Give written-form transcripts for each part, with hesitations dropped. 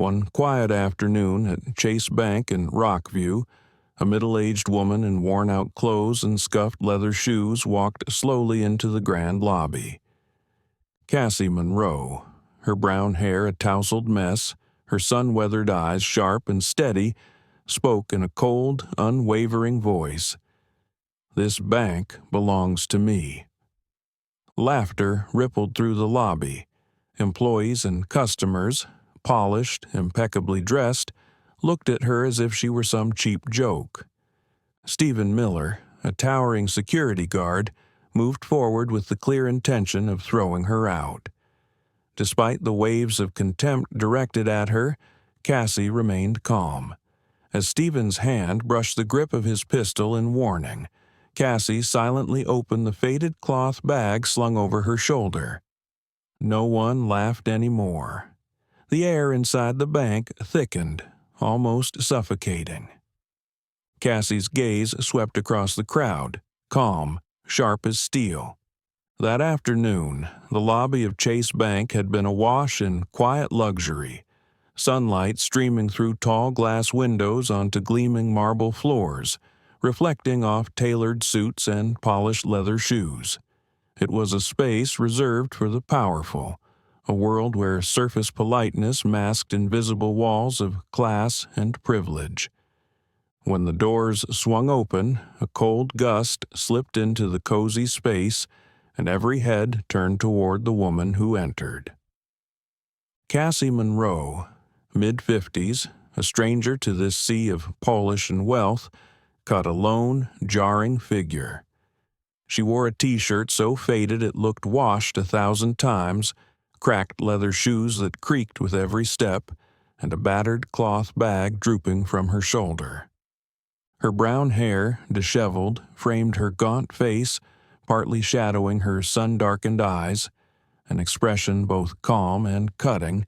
One quiet afternoon at Chase Bank in Rockview, a middle-aged woman in worn-out clothes and scuffed leather shoes walked slowly into the grand lobby. Cassie Monroe, her brown hair a tousled mess, her sun-weathered eyes sharp and steady, spoke in a cold, unwavering voice. "This bank belongs to me." Laughter rippled through the lobby. Employees and customers, polished, impeccably dressed, looked at her as if she were some cheap joke. Stephen Miller, a towering security guard, moved forward with the clear intention of throwing her out. Despite the waves of contempt directed at her, Cassie remained calm. As Stephen's hand brushed the grip of his pistol in warning, Cassie silently opened the faded cloth bag slung over her shoulder. No one laughed anymore. The air inside the bank thickened, almost suffocating. Cassie's gaze swept across the crowd, calm, sharp as steel. That afternoon, the lobby of Chase Bank had been awash in quiet luxury, sunlight streaming through tall glass windows onto gleaming marble floors, reflecting off tailored suits and polished leather shoes. It was a space reserved for the powerful, a world where surface politeness masked invisible walls of class and privilege. When the doors swung open, a cold gust slipped into the cozy space, and every head turned toward the woman who entered. Cassie Monroe, mid-50s, a stranger to this sea of polish and wealth, cut a lone, jarring figure. She wore a t-shirt so faded it looked washed 1,000 times, cracked leather shoes that creaked with every step, and a battered cloth bag drooping from her shoulder. Her brown hair, disheveled, framed her gaunt face, partly shadowing her sun-darkened eyes, an expression both calm and cutting,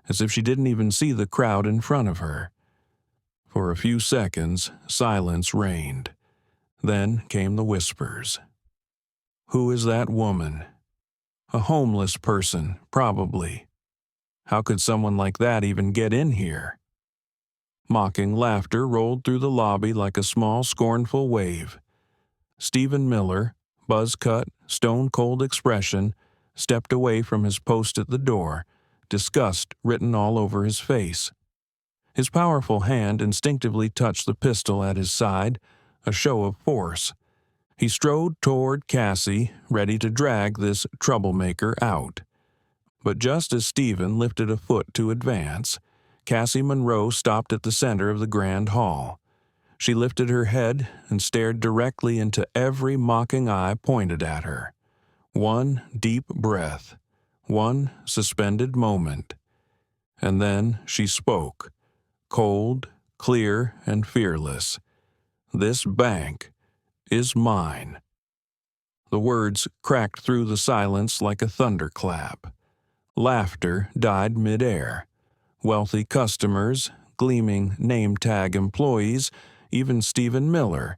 as if she didn't even see the crowd in front of her. For a few seconds, silence reigned. Then came the whispers. "Who is that woman?" "A homeless person, probably." "How could someone like that even get in here?" Mocking laughter rolled through the lobby like a small, scornful wave. Stephen Miller, buzz-cut, stone-cold expression, stepped away from his post at the door, disgust written all over his face. His powerful hand instinctively touched the pistol at his side, a show of force. He strode toward Cassie, ready to drag this troublemaker out. But just as Stephen lifted a foot to advance, Cassie Monroe stopped at the center of the grand hall. She lifted her head and stared directly into every mocking eye pointed at her. One deep breath, one suspended moment. And then she spoke, cold, clear, and fearless. "This bank is mine." The words cracked through the silence like a thunderclap. Laughter died midair. Wealthy customers, gleaming name-tag employees, even Stephen Miller,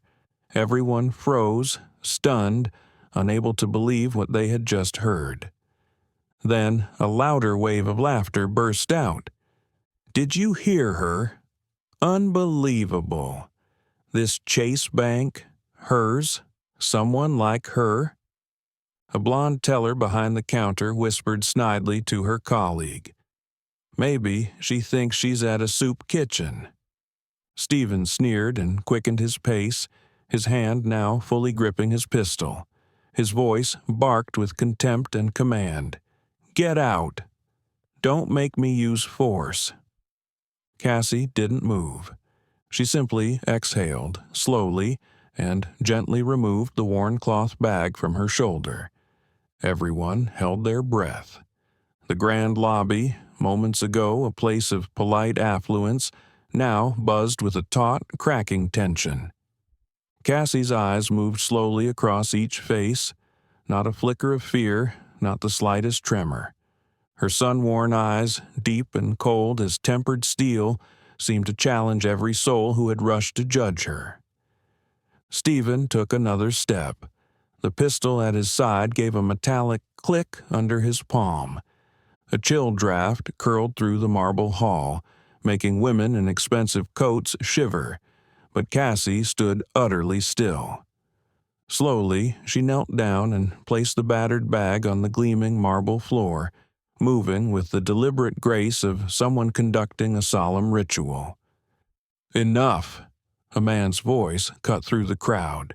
everyone froze, stunned, unable to believe what they had just heard. Then a louder wave of laughter burst out. "Did you hear her? Unbelievable. This Chase Bank, hers, someone like her?" A blonde teller behind the counter whispered snidely to her colleague. "Maybe she thinks she's at a soup kitchen." Stephen sneered and quickened his pace, his hand now fully gripping his pistol. His voice barked with contempt and command. "Get out. Don't make me use force." Cassie didn't move. She simply exhaled, slowly, and gently removed the worn cloth bag from her shoulder. Everyone held their breath. The grand lobby, moments ago a place of polite affluence, now buzzed with a taut, cracking tension. Cassie's eyes moved slowly across each face, not a flicker of fear, not the slightest tremor. Her sun-worn eyes, deep and cold as tempered steel, seemed to challenge every soul who had rushed to judge her. Stephen took another step. The pistol at his side gave a metallic click under his palm. A chill draft curled through the marble hall, making women in expensive coats shiver, but Cassie stood utterly still. Slowly, she knelt down and placed the battered bag on the gleaming marble floor, moving with the deliberate grace of someone conducting a solemn ritual. "Enough!" A man's voice cut through the crowd.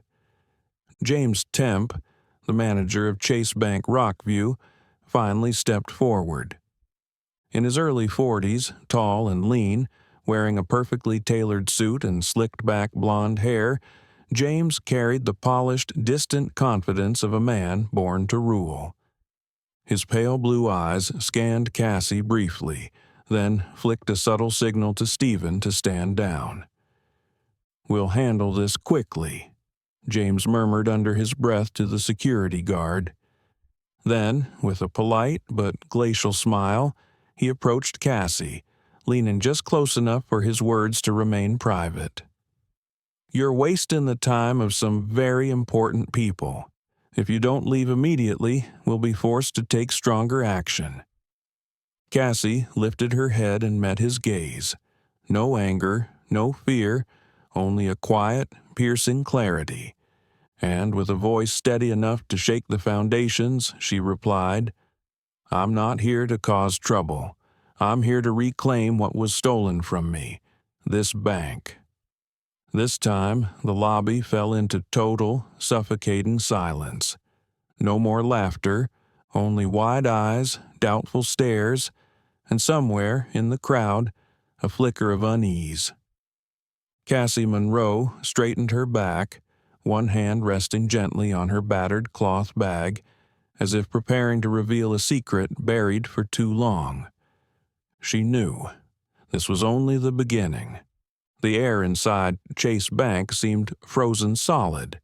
James Temp, the manager of Chase Bank Rockview, finally stepped forward. In his early 40s, tall and lean, wearing a perfectly tailored suit and slicked-back blonde hair, James carried the polished, distant confidence of a man born to rule. His pale blue eyes scanned Cassie briefly, then flicked a subtle signal to Stephen to stand down. "We'll handle this quickly," James murmured under his breath to the security guard. Then, with a polite but glacial smile, he approached Cassie, leaning just close enough for his words to remain private. "You're wasting the time of some very important people. If you don't leave immediately, we'll be forced to take stronger action." Cassie lifted her head and met his gaze. No anger, no fear, only a quiet, piercing clarity. And with a voice steady enough to shake the foundations, she replied, "I'm not here to cause trouble. I'm here to reclaim what was stolen from me, this bank." This time, the lobby fell into total, suffocating silence. No more laughter, only wide eyes, doubtful stares, and somewhere in the crowd, a flicker of unease. Cassie Monroe straightened her back, one hand resting gently on her battered cloth bag, as if preparing to reveal a secret buried for too long. She knew. This was only the beginning. The air inside Chase Bank seemed frozen solid.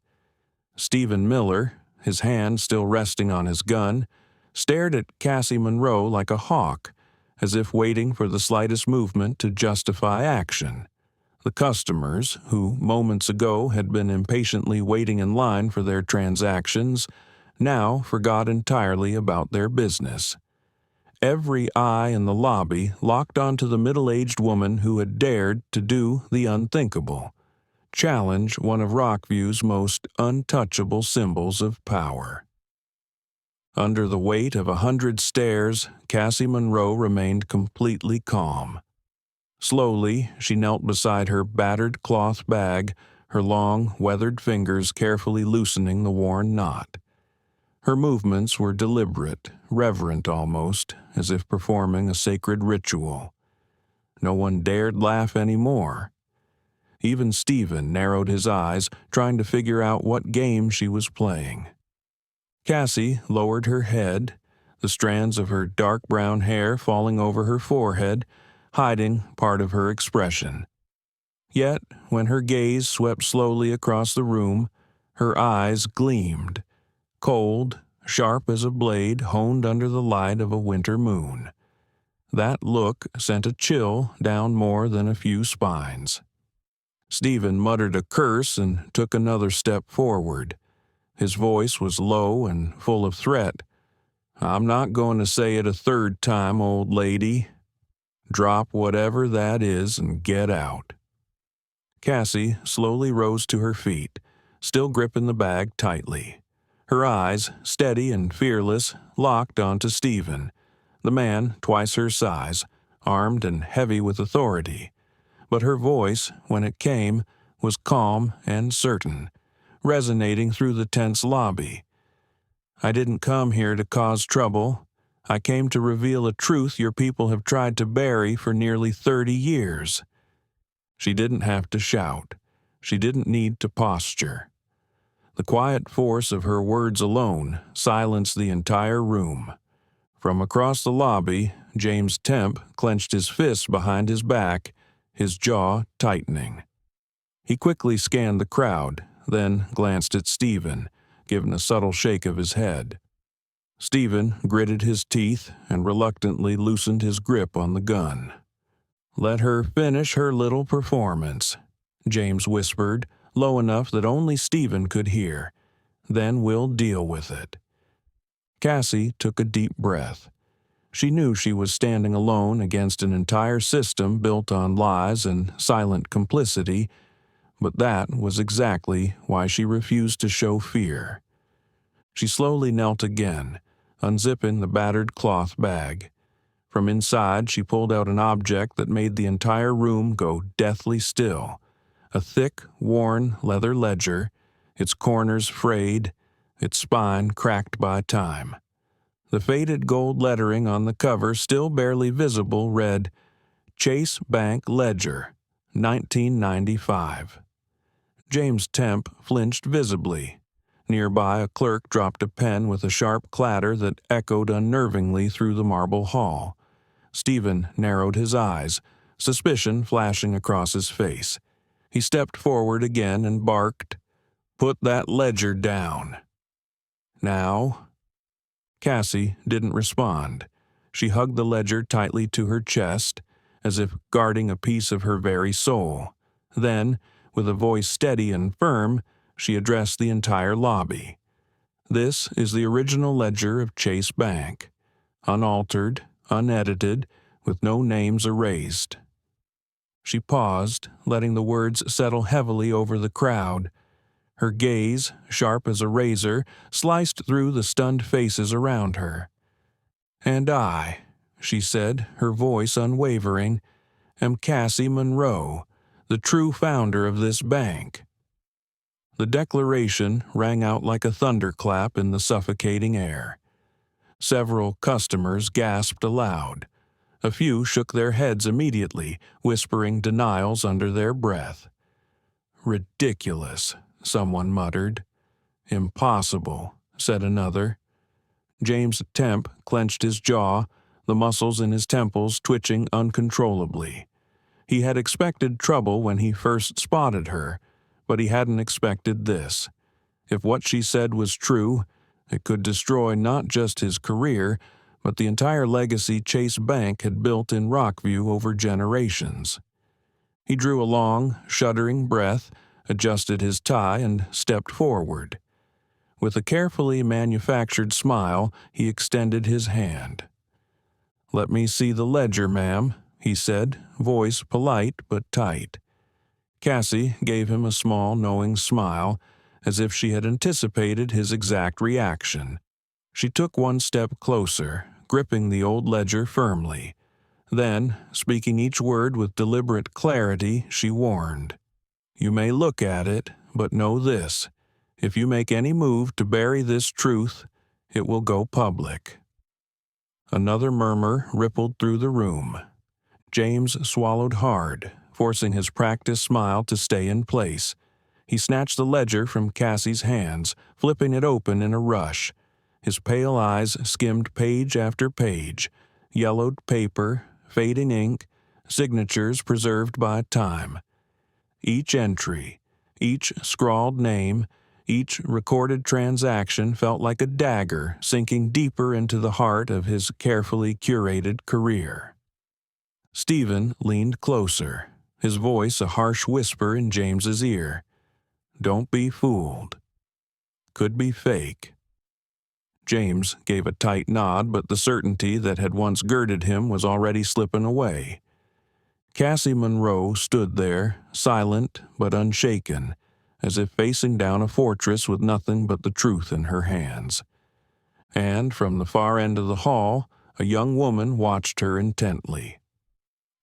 Stephen Miller, his hand still resting on his gun, stared at Cassie Monroe like a hawk, as if waiting for the slightest movement to justify action. The customers, who moments ago had been impatiently waiting in line for their transactions, now forgot entirely about their business. Every eye in the lobby locked onto the middle-aged woman who had dared to do the unthinkable, challenge one of Rockview's most untouchable symbols of power. Under the weight of 100 stares, Cassie Monroe remained completely calm. Slowly, she knelt beside her battered cloth bag, her long, weathered fingers carefully loosening the worn knot. Her movements were deliberate, reverent almost, as if performing a sacred ritual. No one dared laugh anymore. Even Stephen narrowed his eyes, trying to figure out what game she was playing. Cassie lowered her head, the strands of her dark brown hair falling over her forehead, hiding part of her expression. Yet, when her gaze swept slowly across the room, her eyes gleamed, cold, sharp as a blade honed under the light of a winter moon. That look sent a chill down more than a few spines. Stephen muttered a curse and took another step forward. His voice was low and full of threat. "I'm not going to say it a third time, old lady. Drop whatever that is and get out." Cassie slowly rose to her feet, still gripping the bag tightly. Her eyes, steady and fearless, locked onto Stephen, the man twice her size, armed and heavy with authority. But her voice, when it came, was calm and certain, resonating through the tense lobby. "I didn't come here to cause trouble. I came to reveal a truth your people have tried to bury for nearly 30 years. She didn't have to shout. She didn't need to posture. The quiet force of her words alone silenced the entire room. From across the lobby, James Temp clenched his fists behind his back, his jaw tightening. He quickly scanned the crowd, then glanced at Stephen, giving a subtle shake of his head. Stephen gritted his teeth and reluctantly loosened his grip on the gun. "Let her finish her little performance," James whispered, low enough that only Stephen could hear. "Then we'll deal with it." Cassie took a deep breath. She knew she was standing alone against an entire system built on lies and silent complicity, but that was exactly why she refused to show fear. She slowly knelt again, unzipping the battered cloth bag. From inside, she pulled out an object that made the entire room go deathly still. A thick, worn leather ledger, its corners frayed, its spine cracked by time. The faded gold lettering on the cover, still barely visible, read, Chase Bank Ledger, 1995. James Temp flinched visibly. Nearby, a clerk dropped a pen with a sharp clatter that echoed unnervingly through the marble hall. Stephen narrowed his eyes, suspicion flashing across his face. He stepped forward again and barked, "Put that ledger down." "Now?" Cassie didn't respond. She hugged the ledger tightly to her chest, as if guarding a piece of her very soul. Then, with a voice steady and firm, she addressed the entire lobby. "This is the original ledger of Chase Bank, unaltered, unedited, with no names erased." She paused, letting the words settle heavily over the crowd. Her gaze, sharp as a razor, sliced through the stunned faces around her. "And I," she said, her voice unwavering, "am Cassie Monroe, the true founder of this bank." The declaration rang out like a thunderclap in the suffocating air. Several customers gasped aloud. A few shook their heads immediately, whispering denials under their breath. "Ridiculous," someone muttered. "Impossible," said another. James Temp clenched his jaw, the muscles in his temples twitching uncontrollably. He had expected trouble when he first spotted her, but he hadn't expected this. If what she said was true, it could destroy not just his career, but the entire legacy Chase Bank had built in Rockview over generations. He drew a long, shuddering breath, adjusted his tie, and stepped forward. With a carefully manufactured smile, he extended his hand. "Let me see the ledger, ma'am," he said, voice polite but tight. Cassie gave him a small, knowing smile, as if she had anticipated his exact reaction. She took one step closer, gripping the old ledger firmly. Then, speaking each word with deliberate clarity, she warned, "You may look at it, but know this. If you make any move to bury this truth, it will go public." Another murmur rippled through the room. James swallowed hard, forcing his practiced smile to stay in place. He snatched the ledger from Cassie's hands, flipping it open in a rush. His pale eyes skimmed page after page, yellowed paper, fading ink, signatures preserved by time. Each entry, each scrawled name, each recorded transaction felt like a dagger sinking deeper into the heart of his carefully curated career. Stephen leaned closer, his voice a harsh whisper in James's ear. "Don't be fooled. Could be fake." James gave a tight nod, but the certainty that had once girded him was already slipping away. Cassie Monroe stood there, silent but unshaken, as if facing down a fortress with nothing but the truth in her hands. And from the far end of the hall, a young woman watched her intently.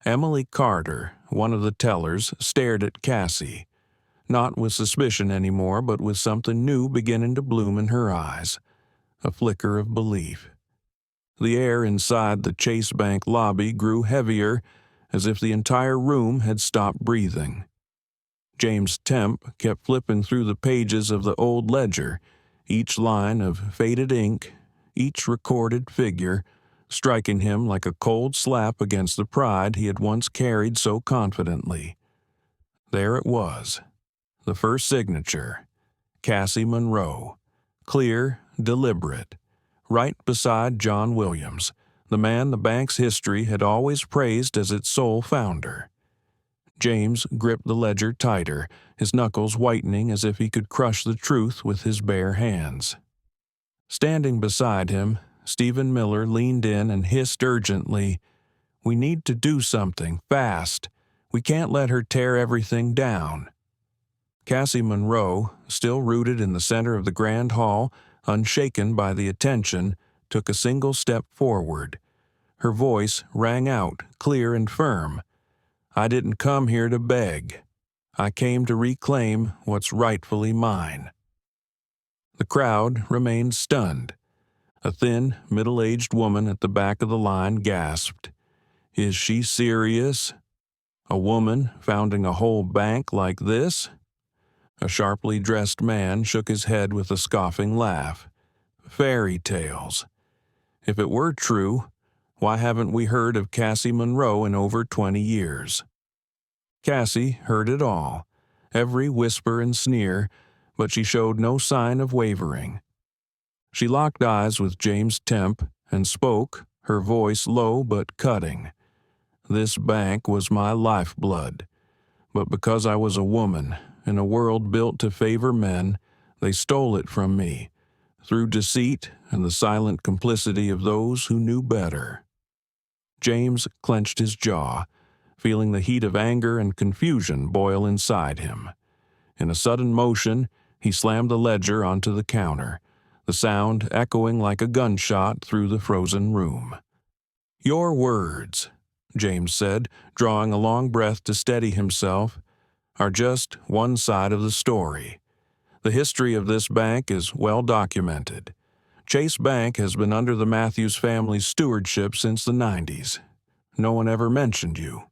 Emily Carter, one of the tellers, stared at Cassie, not with suspicion anymore, but with something new beginning to bloom in her eyes. A flicker of belief. The air inside the Chase Bank lobby grew heavier, as if the entire room had stopped breathing. James Temp kept flipping through the pages of the old ledger, each line of faded ink, each recorded figure, striking him like a cold slap against the pride he had once carried so confidently. There it was, the first signature, Cassie Monroe, clear, deliberate, right beside John Williams, the man the bank's history had always praised as its sole founder. James gripped the ledger tighter, his knuckles whitening as if he could crush the truth with his bare hands. Standing beside him, Stephen Miller leaned in and hissed urgently, "We need to do something, fast. We can't let her tear everything down." Cassie Monroe, still rooted in the center of the grand hall, unshaken by the attention, took a single step forward. Her voice rang out, clear and firm. "I didn't come here to beg. I came to reclaim what's rightfully mine." The crowd remained stunned. A thin, middle-aged woman at the back of the line gasped, "Is she serious? A woman founding a whole bank like this?" A sharply dressed man shook his head with a scoffing laugh. "Fairy tales. If it were true, why haven't we heard of Cassie Monroe in over 20 years? Cassie heard it all, every whisper and sneer, but she showed no sign of wavering. She locked eyes with James Temp and spoke, her voice low but cutting. "This bank was my lifeblood, but because I was a woman in a world built to favor men, they stole it from me, through deceit and the silent complicity of those who knew better." James clenched his jaw, feeling the heat of anger and confusion boil inside him. In a sudden motion, he slammed the ledger onto the counter, the sound echoing like a gunshot through the frozen room. "Your words," James said, drawing a long breath to steady himself, "are just one side of the story. The history of this bank is well documented. Chase Bank has been under the Matthews family's stewardship since the 90s. No one ever mentioned you."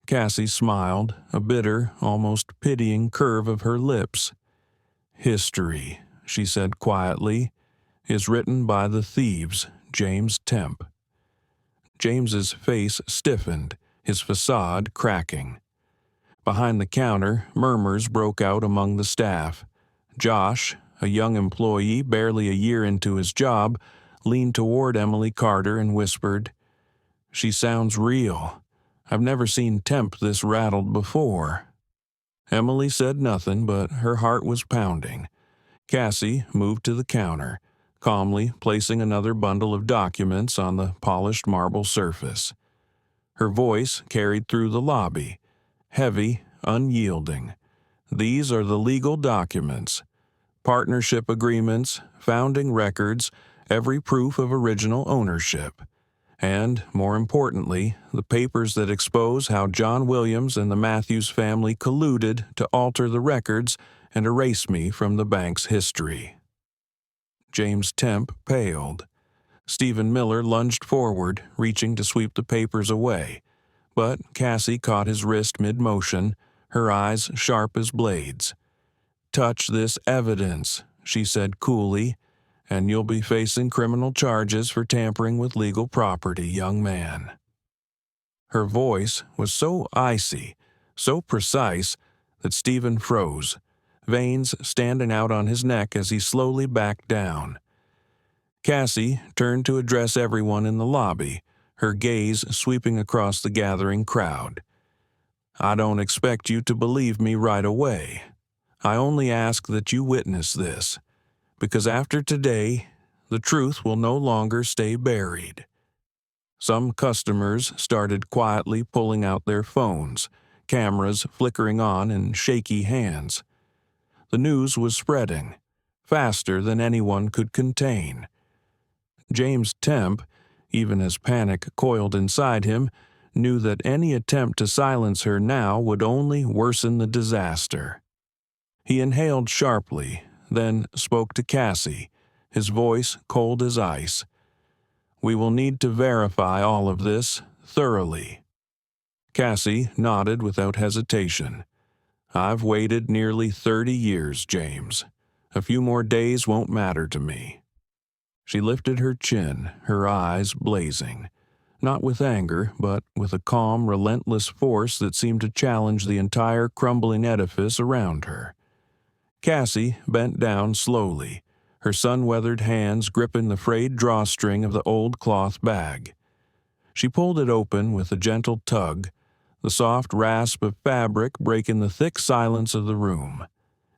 Cassie smiled, a bitter, almost pitying curve of her lips. "History," she said quietly, "is written by the thieves, James Temp." James's face stiffened, his facade cracking. Behind the counter, murmurs broke out among the staff. Josh, a young employee barely a year into his job, leaned toward Emily Carter and whispered, "She sounds real. I've never seen Temp this rattled before." Emily said nothing, but her heart was pounding. Cassie moved to the counter, calmly placing another bundle of documents on the polished marble surface. Her voice carried through the lobby, heavy, unyielding. "These are the legal documents. Partnership agreements, founding records, every proof of original ownership. And, more importantly, the papers that expose how John Williams and the Matthews family colluded to alter the records and erase me from the bank's history." James Temp paled. Stephen Miller lunged forward, reaching to sweep the papers away. But Cassie caught his wrist mid-motion, her eyes sharp as blades. "Touch this evidence," she said coolly, "and you'll be facing criminal charges for tampering with legal property, young man." Her voice was so icy, so precise, that Stephen froze, veins standing out on his neck as he slowly backed down. Cassie turned to address everyone in the lobby, her gaze sweeping across the gathering crowd. "I don't expect you to believe me right away. I only ask that you witness this, because after today, the truth will no longer stay buried." Some customers started quietly pulling out their phones, cameras flickering on in shaky hands. The news was spreading, faster than anyone could contain. James Temp, even as panic coiled inside him, knew that any attempt to silence her now would only worsen the disaster. He inhaled sharply, then spoke to Cassie, his voice cold as ice. "We will need to verify all of this thoroughly." Cassie nodded without hesitation. "I've waited nearly 30 years, James. A few more days won't matter to me." She lifted her chin, her eyes blazing, not with anger, but with a calm, relentless force that seemed to challenge the entire crumbling edifice around her. Cassie bent down slowly, her sun-weathered hands gripping the frayed drawstring of the old cloth bag. She pulled it open with a gentle tug, the soft rasp of fabric breaking the thick silence of the room.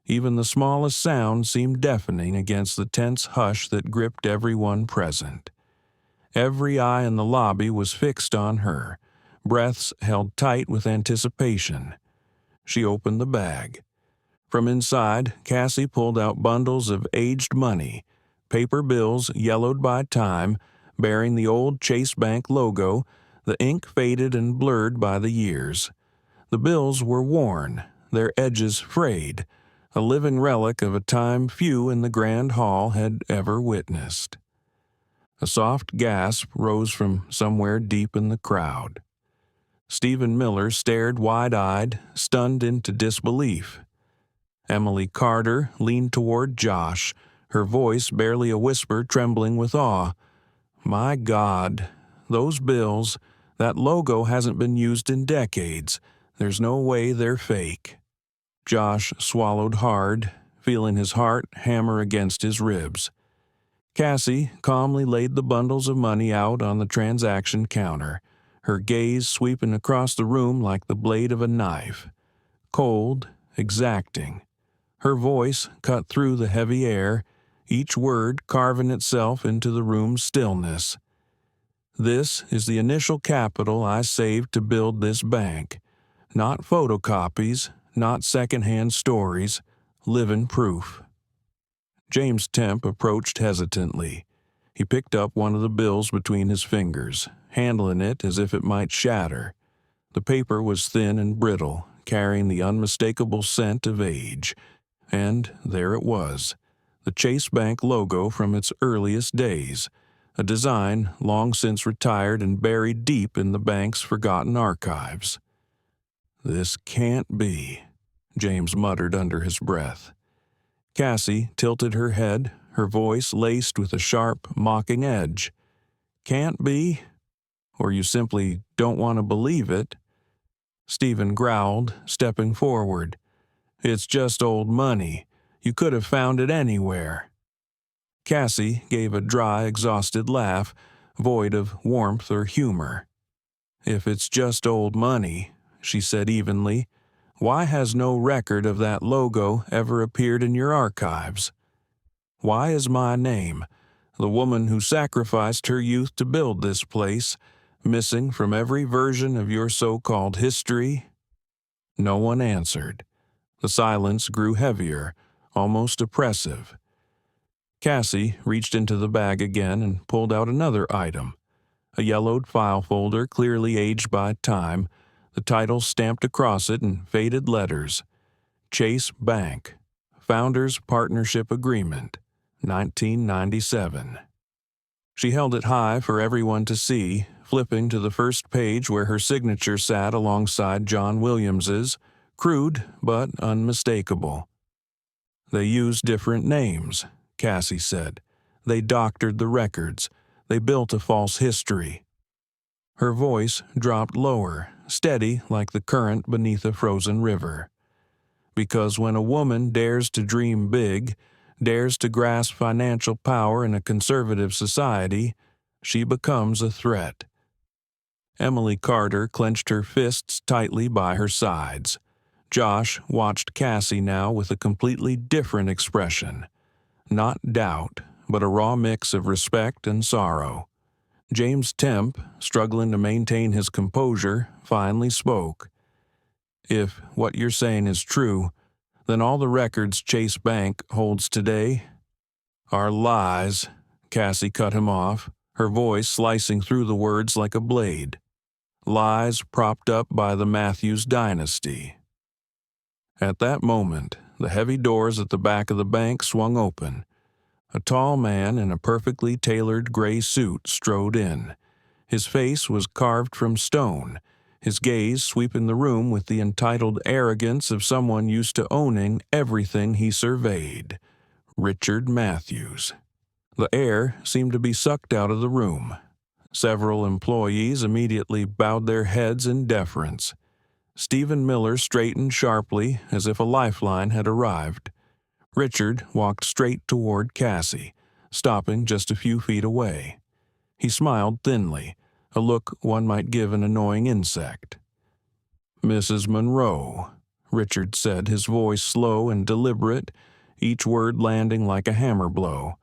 Even the smallest sound seemed deafening against the tense hush that gripped everyone present. Every eye in the lobby was fixed on her, breaths held tight with anticipation. She opened the bag. From inside, Cassie pulled out bundles of aged money, paper bills yellowed by time, bearing the old Chase Bank logo, the ink faded and blurred by the years. The bills were worn, their edges frayed, a living relic of a time few in the grand hall had ever witnessed. A soft gasp rose from somewhere deep in the crowd. Stephen Miller stared wide-eyed, stunned into disbelief. Emily Carter leaned toward Josh, her voice barely a whisper, trembling with awe. "My God, those bills, that logo hasn't been used in decades. There's no way they're fake." Josh swallowed hard, feeling his heart hammer against his ribs. Cassie calmly laid the bundles of money out on the transaction counter, her gaze sweeping across the room like the blade of a knife. Cold, exacting. Her voice cut through the heavy air, each word carving itself into the room's stillness. "This is the initial capital I saved to build this bank. Not photocopies, not second-hand stories, living proof." James Temp approached hesitantly. He picked up one of the bills between his fingers, handling it as if it might shatter. The paper was thin and brittle, carrying the unmistakable scent of age. And there it was, the Chase Bank logo from its earliest days, a design long since retired and buried deep in the bank's forgotten archives. "This can't be," James muttered under his breath. Cassie tilted her head, her voice laced with a sharp, mocking edge. "Can't be? Or you simply don't want to believe it?" Stephen growled, stepping forward. "It's just old money. You could have found it anywhere." Cassie gave a dry, exhausted laugh, void of warmth or humor. "If it's just old money," she said evenly, "why has no record of that logo ever appeared in your archives? Why is my name, the woman who sacrificed her youth to build this place, missing from every version of your so-called history?" No one answered. The silence grew heavier, almost oppressive. Cassie reached into the bag again and pulled out another item, a yellowed file folder clearly aged by time, the title stamped across it in faded letters. Chase Bank, Founders Partnership Agreement, 1997. She held it high for everyone to see, flipping to the first page where her signature sat alongside John Williams's, crude but unmistakable. "They used different names," Cassie said. "They doctored the records. They built a false history." Her voice dropped lower, steady like the current beneath a frozen river. "Because when a woman dares to dream big, dares to grasp financial power in a conservative society, she becomes a threat." Emily Carter clenched her fists tightly by her sides. Josh watched Cassie now with a completely different expression. Not doubt, but a raw mix of respect and sorrow. James Temp, struggling to maintain his composure, finally spoke. "If what you're saying is true, then all the records Chase Bank holds today are lies," Cassie cut him off, her voice slicing through the words like a blade. "Lies propped up by the Matthews dynasty." At that moment, the heavy doors at the back of the bank swung open. A tall man in a perfectly tailored gray suit strode in. His face was carved from stone, his gaze sweeping the room with the entitled arrogance of someone used to owning everything he surveyed. Richard Matthews. The air seemed to be sucked out of the room. Several employees immediately bowed their heads in deference. Stephen Miller straightened sharply as if a lifeline had arrived. Richard walked straight toward Cassie, stopping just a few feet away. He smiled thinly, a look one might give an annoying insect. "Mrs. Monroe," Richard said, his voice slow and deliberate, each word landing like a hammer blow.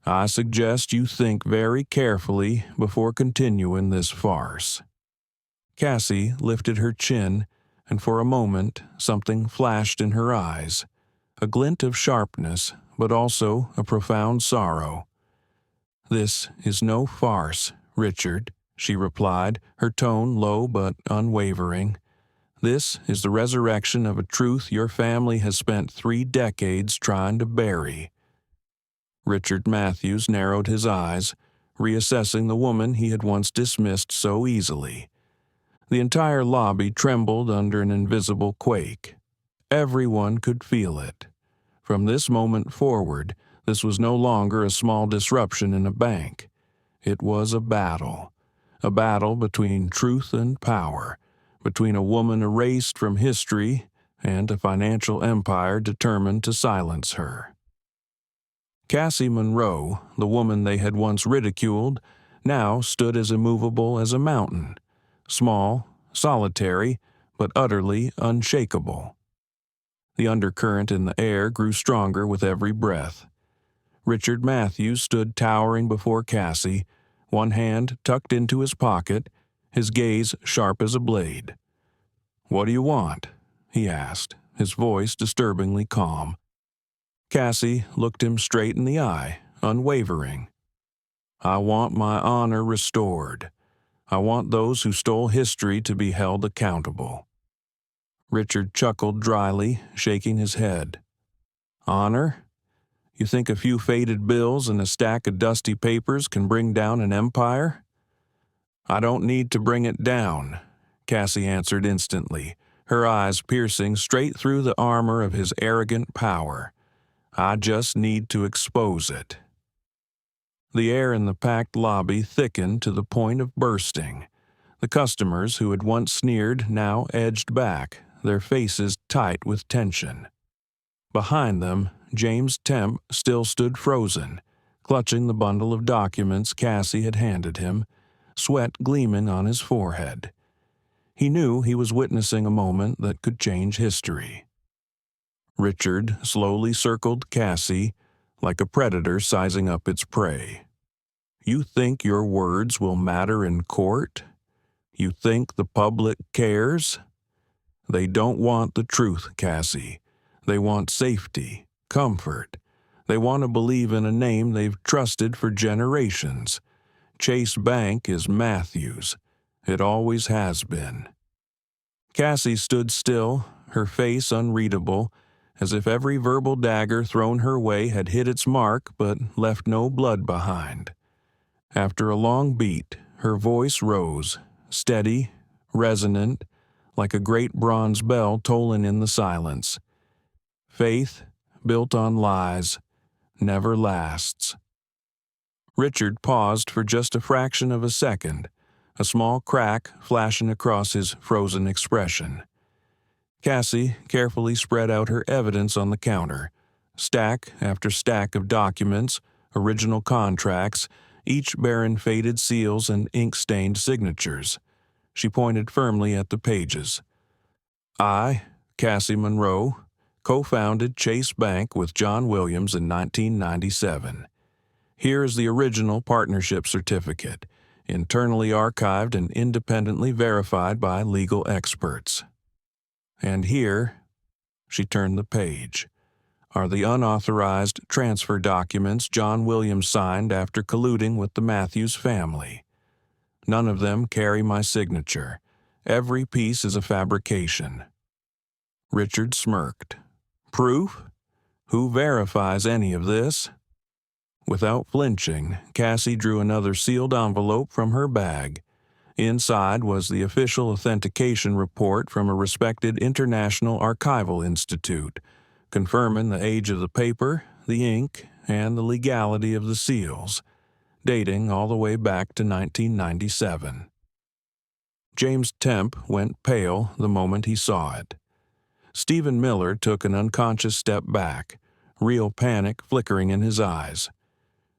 "I suggest you think very carefully before continuing this farce." Cassie lifted her chin, and for a moment something flashed in her eyes, a glint of sharpness, but also a profound sorrow. "This is no farce, Richard," she replied, her tone low but unwavering. "This is the resurrection of a truth your family has spent 3 decades trying to bury." Richard Matthews narrowed his eyes, reassessing the woman he had once dismissed so easily. The entire lobby trembled under an invisible quake. Everyone could feel it. From this moment forward, this was no longer a small disruption in a bank. It was a battle between truth and power, between a woman erased from history and a financial empire determined to silence her. Cassie Monroe, the woman they had once ridiculed, now stood as immovable as a mountain, small, solitary, but utterly unshakable. The undercurrent in the air grew stronger with every breath. Richard Matthews stood towering before Cassie, one hand tucked into his pocket, his gaze sharp as a blade. "What do you want?" he asked, his voice disturbingly calm. Cassie looked him straight in the eye, unwavering. "I want my honor restored. I want those who stole history to be held accountable." Richard chuckled dryly, shaking his head. "Honor? You think a few faded bills and a stack of dusty papers can bring down an empire?" "I don't need to bring it down," Cassie answered instantly, her eyes piercing straight through the armor of his arrogant power. "I just need to expose it." The air in the packed lobby thickened to the point of bursting. The customers who had once sneered now edged back, their faces tight with tension. Behind them, James Temp still stood frozen, clutching the bundle of documents Cassie had handed him, sweat gleaming on his forehead. He knew he was witnessing a moment that could change history. Richard slowly circled Cassie, like a predator sizing up its prey. "You think your words will matter in court? You think the public cares? They don't want the truth, Cassie. They want safety, comfort. They want to believe in a name they've trusted for generations. Chase Bank is Matthews. It always has been." Cassie stood still, her face unreadable, as if every verbal dagger thrown her way had hit its mark but left no blood behind. After a long beat, her voice rose, steady, resonant, like a great bronze bell tolling in the silence. "Faith, built on lies, never lasts." Richard paused for just a fraction of a second, a small crack flashing across his frozen expression. Cassie carefully spread out her evidence on the counter, stack after stack of documents, original contracts, each bearing faded seals and ink-stained signatures. She pointed firmly at the pages. "I, Cassie Monroe, co-founded Chase Bank with John Williams in 1997. Here is the original partnership certificate, internally archived and independently verified by legal experts. And here," she turned the page, "are the unauthorized transfer documents John Williams signed after colluding with the Matthews family. None of them carry my signature. Every piece is a fabrication." Richard smirked. "Proof? Who verifies any of this?" Without flinching, Cassie drew another sealed envelope from her bag. Inside was the official authentication report from a respected international archival institute, confirming the age of the paper, the ink, and the legality of the seals, dating all the way back to 1997. James Temp went pale the moment he saw it. Stephen Miller took an unconscious step back, real panic flickering in his eyes.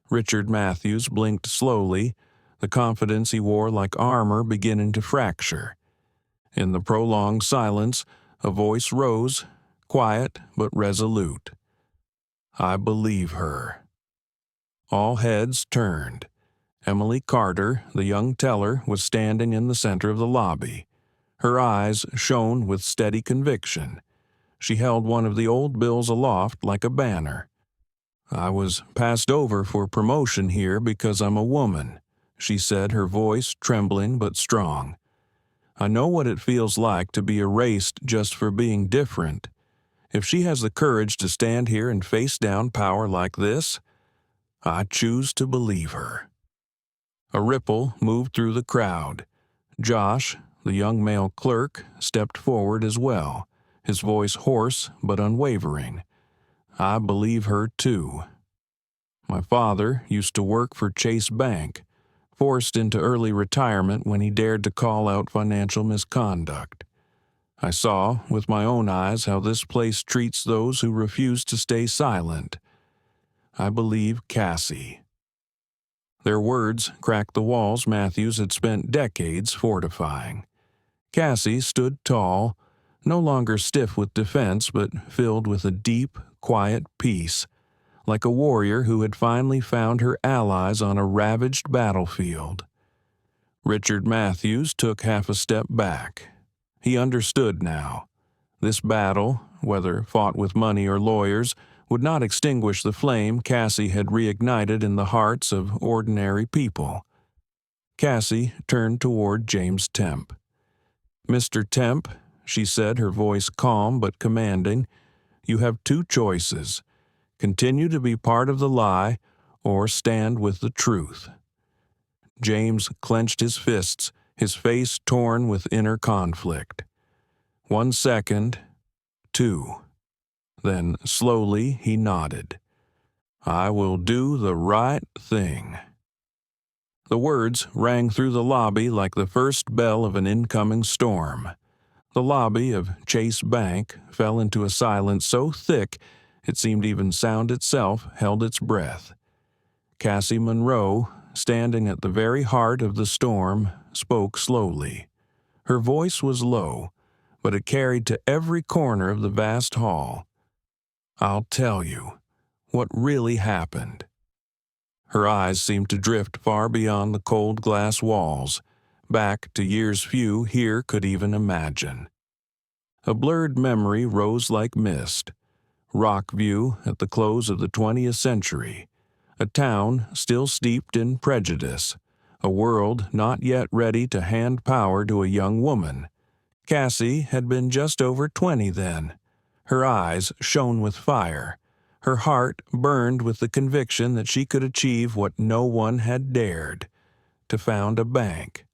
Richard Matthews blinked slowly, the confidence he wore like armor beginning to fracture. In the prolonged silence, A voice rose, quiet but resolute. "I believe her." All heads turned. Emily Carter, the young teller, was standing in the center of the lobby. Her eyes shone with steady conviction. She held one of the old bills aloft like a banner. "I was passed over for promotion here because I'm a woman," she said, her voice trembling but strong. "I know what it feels like to be erased just for being different. If she has the courage to stand here and face down power like this, I choose to believe her." A ripple moved through the crowd. Josh, the young male clerk, stepped forward as well, his voice hoarse but unwavering. "I believe her too. My father used to work for Chase Bank, forced into early retirement when he dared to call out financial misconduct. I saw with my own eyes how this place treats those who refuse to stay silent. I believe Cassie." Their words cracked the walls Matthews had spent decades fortifying. Cassie stood tall, no longer stiff with defense but filled with a deep, quiet peace, like a warrior who had finally found her allies on a ravaged battlefield. Richard Matthews took half a step back. He understood now. This battle, whether fought with money or lawyers, would not extinguish the flame Cassie had reignited in the hearts of ordinary people. Cassie turned toward James Temp. "Mr. Temp," she said, her voice calm but commanding, "you have two choices. Continue to be part of the lie or stand with the truth." James clenched his fists, his face torn with inner conflict. 1 second, 2. Then slowly he nodded. "I will do the right thing." The words rang through the lobby like the first bell of an incoming storm. The lobby of Chase Bank fell into a silence so thick it seemed even sound itself held its breath. Cassie Monroe, standing at the very heart of the storm, spoke slowly. Her voice was low, but it carried to every corner of the vast hall. "I'll tell you what really happened." Her eyes seemed to drift far beyond the cold glass walls, back to years few here could even imagine. A blurred memory rose like mist. Rockview at the close of the 20th century, a town still steeped in prejudice, a world not yet ready to hand power to a young woman. Cassie had been just over 20 then. Her eyes shone with fire. Her heart burned with the conviction that she could achieve what no one had dared, to found a bank.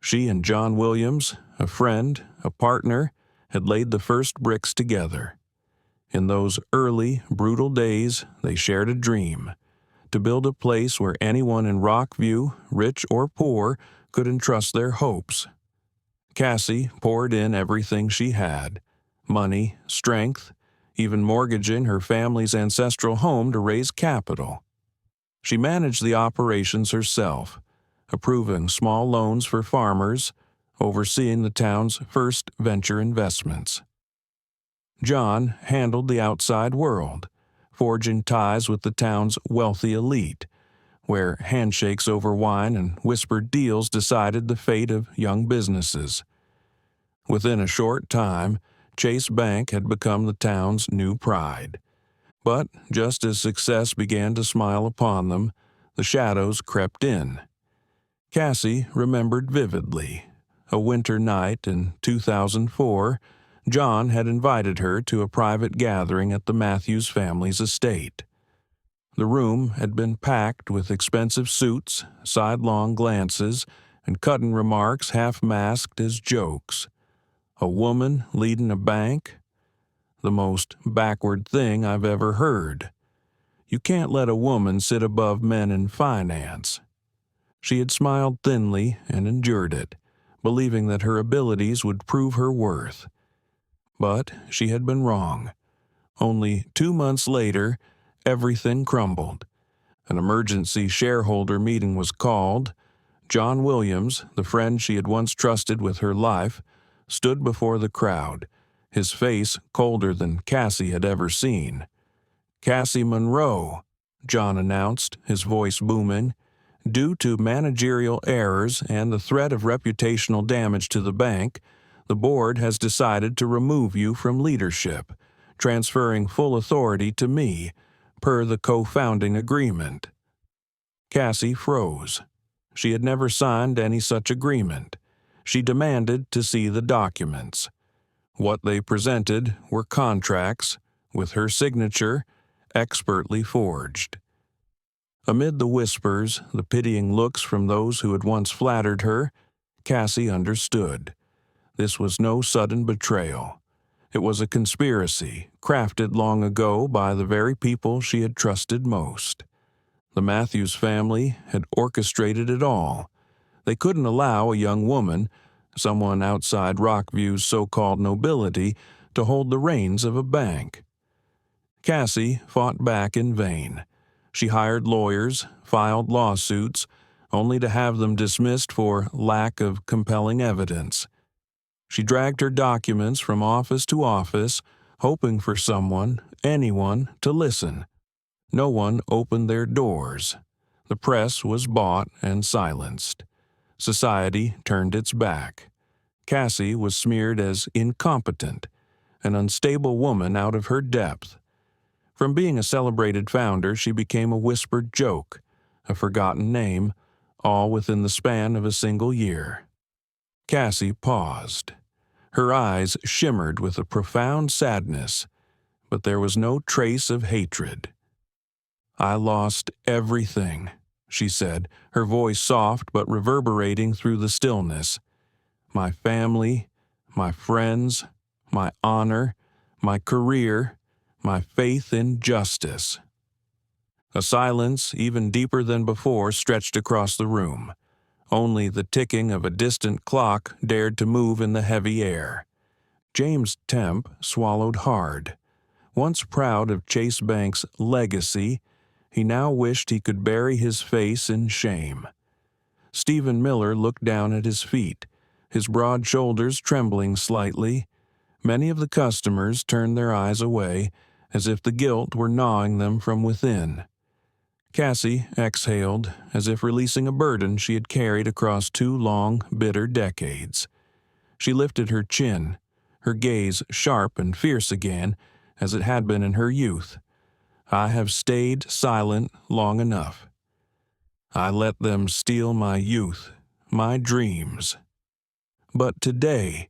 She and John Williams, a friend, a partner, had laid the first bricks together. In those early, brutal days, they shared a dream, to build a place where anyone in Rockview, rich or poor, could entrust their hopes. Cassie poured in everything she had: money, strength, even mortgaging her family's ancestral home to raise capital. She managed the operations herself, approving small loans for farmers, overseeing the town's first venture investments. John handled the outside world, forging ties with the town's wealthy elite, where handshakes over wine and whispered deals decided the fate of young businesses. Within a short time, Chase Bank had become the town's new pride. But just as success began to smile upon them, the shadows crept in. Cassie remembered vividly. A winter night in 2004, John had invited her to a private gathering at the Matthews family's estate. The room had been packed with expensive suits, sidelong glances, and cutting remarks half masked as jokes. A woman leading a bank? The most backward thing I've ever heard. You can't let a woman sit above men in finance. She had smiled thinly and endured it, believing that her abilities would prove her worth. But she had been wrong. Only 2 months later, everything crumbled. An emergency shareholder meeting was called. John Williams, the friend she had once trusted with her life, stood before the crowd, his face colder than Cassie had ever seen. "Cassie Monroe," John announced, his voice booming. "Due to managerial errors and the threat of reputational damage to the bank, the board has decided to remove you from leadership, transferring full authority to me, per the co-founding agreement." Cassie froze. She had never signed any such agreement. She demanded to see the documents. What they presented were contracts, with her signature, expertly forged. Amid the whispers, the pitying looks from those who had once flattered her, Cassie understood. This was no sudden betrayal. It was a conspiracy, crafted long ago by the very people she had trusted most. The Matthews family had orchestrated it all. They couldn't allow a young woman, someone outside Rockview's so-called nobility, to hold the reins of a bank. Cassie fought back in vain. She hired lawyers, filed lawsuits, only to have them dismissed for lack of compelling evidence. She dragged her documents from office to office, hoping for someone, anyone, to listen. No one opened their doors. The press was bought and silenced. Society turned its back. Cassie was smeared as incompetent, an unstable woman out of her depth. From being a celebrated founder, she became a whispered joke, a forgotten name, all within the span of a single year. Cassie paused. Her eyes shimmered with a profound sadness, but there was no trace of hatred. "I lost everything," she said, her voice soft but reverberating through the stillness. "My family, my friends, my honor, my career, my faith in justice." A silence even deeper than before stretched across the room. Only the ticking of a distant clock dared to move in the heavy air. James Temp swallowed hard. Once proud of Chase Bank's legacy, he now wished he could bury his face in shame. Stephen Miller looked down at his feet, his broad shoulders trembling slightly. Many of the customers turned their eyes away, as if the guilt were gnawing them from within. Cassie exhaled, as if releasing a burden she had carried across 2 long, bitter decades. She lifted her chin, her gaze sharp and fierce again, as it had been in her youth. "I have stayed silent long enough. I let them steal my youth, my dreams. But today,"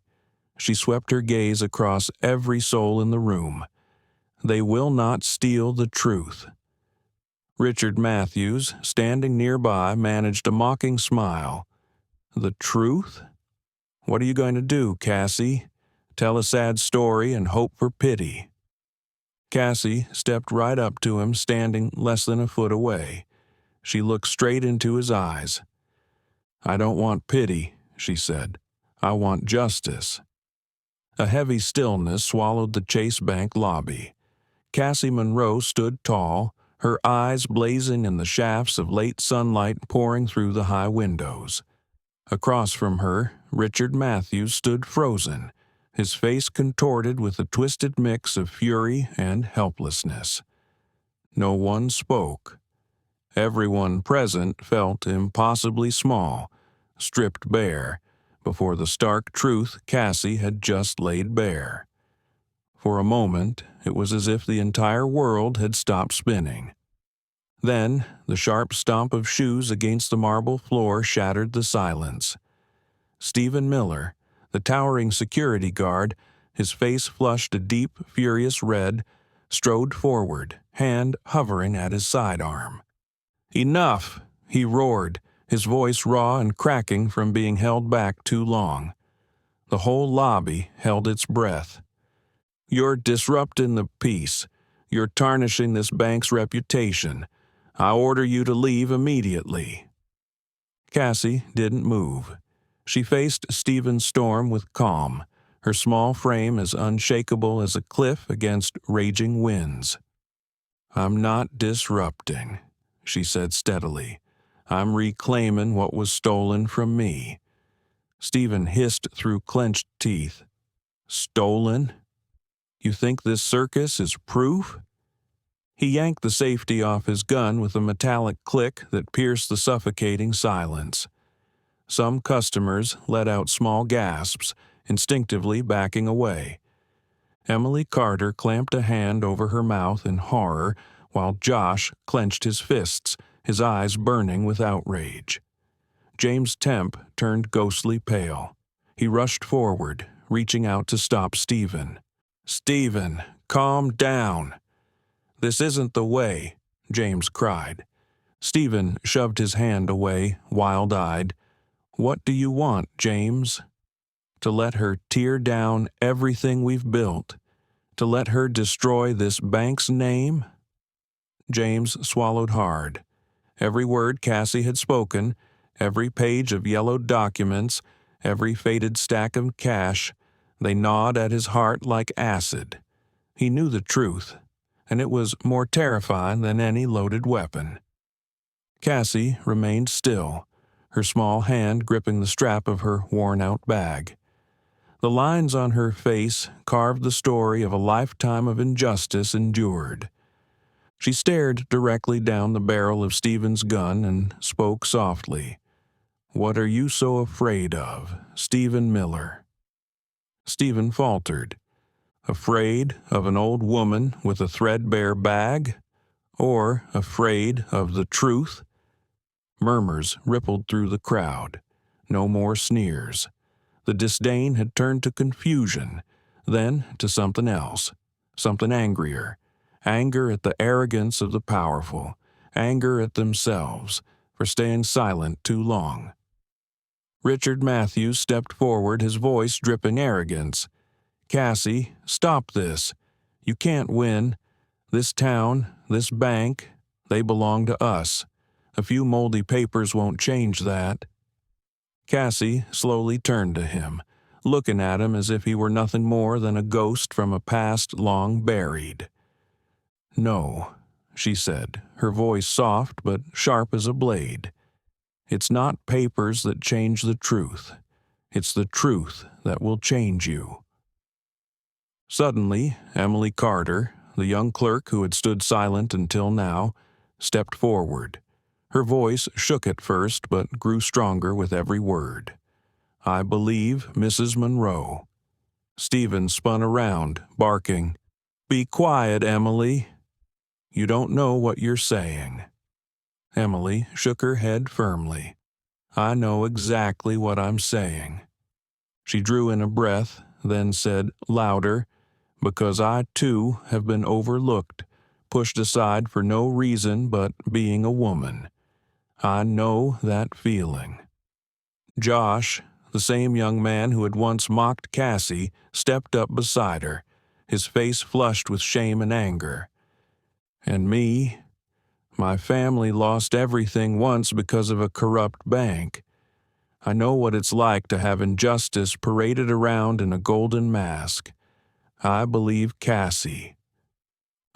she swept her gaze across every soul in the room, "they will not steal the truth." Richard Matthews, standing nearby, managed a mocking smile. "The truth? What are you going to do, Cassie? Tell a sad story and hope for pity?" Cassie stepped right up to him, standing less than a foot away. She looked straight into his eyes. "I don't want pity," she said. "I want justice." A heavy stillness swallowed the Chase Bank lobby. Cassie Monroe stood tall, her eyes blazing in the shafts of late sunlight pouring through the high windows. Across from her, Richard Matthews stood frozen, his face contorted with a twisted mix of fury and helplessness. No one spoke. Everyone present felt impossibly small, stripped bare, before the stark truth Cassie had just laid bare. For a moment, it was as if the entire world had stopped spinning. Then, the sharp stomp of shoes against the marble floor shattered the silence. Stephen Miller, the towering security guard, his face flushed a deep, furious red, strode forward, hand hovering at his sidearm. "Enough!" he roared, his voice raw and cracking from being held back too long. The whole lobby held its breath. "You're disrupting the peace. You're tarnishing this bank's reputation. I order you to leave immediately." Cassie didn't move. She faced Stephen's storm with calm, her small frame as unshakable as a cliff against raging winds. "I'm not disrupting," she said steadily. "I'm reclaiming what was stolen from me." Stephen hissed through clenched teeth. "Stolen? You think this circus is proof?" He yanked the safety off his gun with a metallic click that pierced the suffocating silence. Some customers let out small gasps, instinctively backing away. Emily Carter clamped a hand over her mouth in horror, while Josh clenched his fists, his eyes burning with outrage. James Temp turned ghostly pale. He rushed forward, reaching out to stop Stephen. "Stephen, calm down." "This isn't the way," James cried. Stephen shoved his hand away, wild-eyed. "What do you want, James?" "To let her tear down everything we've built? To let her destroy this bank's name?" James swallowed hard. Every word Cassie had spoken, every page of yellowed documents, every faded stack of cash, they gnawed at his heart like acid. He knew the truth, and it was more terrifying than any loaded weapon. Cassie remained still, her small hand gripping the strap of her worn-out bag. The lines on her face carved the story of a lifetime of injustice endured. She stared directly down the barrel of Stephen's gun and spoke softly. "What are you so afraid of, Stephen Miller?" Stephen faltered. Afraid of an old woman with a threadbare bag? Or afraid of the truth? Murmurs rippled through the crowd. No more sneers. The disdain had turned to confusion, then to something else, something angrier. Anger at the arrogance of the powerful, anger at themselves for staying silent too long. Richard Matthews stepped forward, his voice dripping arrogance. "Cassie, stop this. You can't win. This town, this bank, they belong to us. A few moldy papers won't change that." Cassie slowly turned to him, looking at him as if he were nothing more than a ghost from a past long buried. "No," she said, her voice soft but sharp as a blade. "It's not papers that change the truth. It's the truth that will change you." Suddenly, Emily Carter, the young clerk who had stood silent until now, stepped forward. Her voice shook at first but grew stronger with every word. "I believe Mrs. Monroe." Stephen spun around, barking, "Be quiet, Emily. You don't know what you're saying." Emily shook her head firmly. "I know exactly what I'm saying." She drew in a breath, then said louder, "Because I, too, have been overlooked, pushed aside for no reason but being a woman. I know that feeling." Josh, the same young man who had once mocked Cassie, stepped up beside her, his face flushed with shame and anger. "And me? My family lost everything once because of a corrupt bank. I know what it's like to have injustice paraded around in a golden mask. I believe Cassie."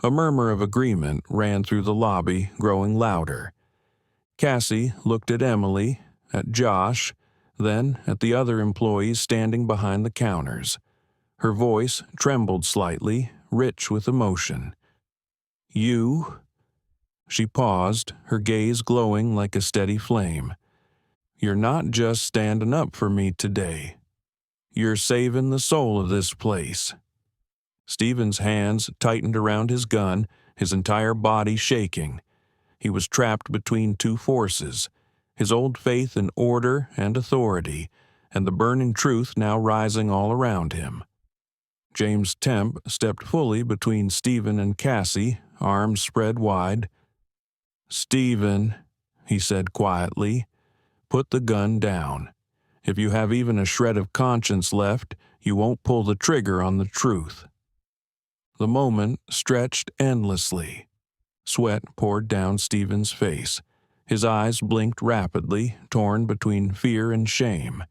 A murmur of agreement ran through the lobby, growing louder. Cassie looked at Emily, at Josh, then at the other employees standing behind the counters. Her voice trembled slightly, rich with emotion. "You?" She paused, her gaze glowing like a steady flame. "You're not just standing up for me today. You're saving the soul of this place." Stephen's hands tightened around his gun, his entire body shaking. He was trapped between two forces, his old faith in order and authority, and the burning truth now rising all around him. James Temp stepped fully between Stephen and Cassie, arms spread wide. "Stephen," he said quietly, "put the gun down. If you have even a shred of conscience left, you won't pull the trigger on the truth." The moment stretched endlessly. Sweat poured down Stephen's face. His eyes blinked rapidly, torn between fear and shame.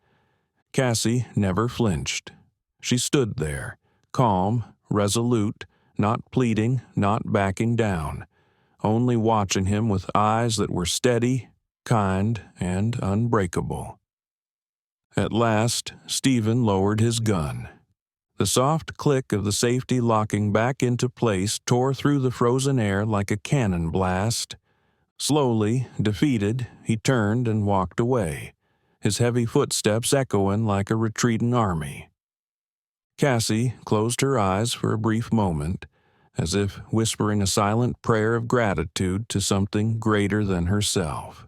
Cassie never flinched. She stood there, calm, resolute, not pleading, not backing down, only watching him with eyes that were steady, kind, and unbreakable. At last, Stephen lowered his gun. The soft click of the safety locking back into place tore through the frozen air like a cannon blast. Slowly, defeated, he turned and walked away, his heavy footsteps echoing like a retreating army. Cassie closed her eyes for a brief moment, as if whispering a silent prayer of gratitude to something greater than herself.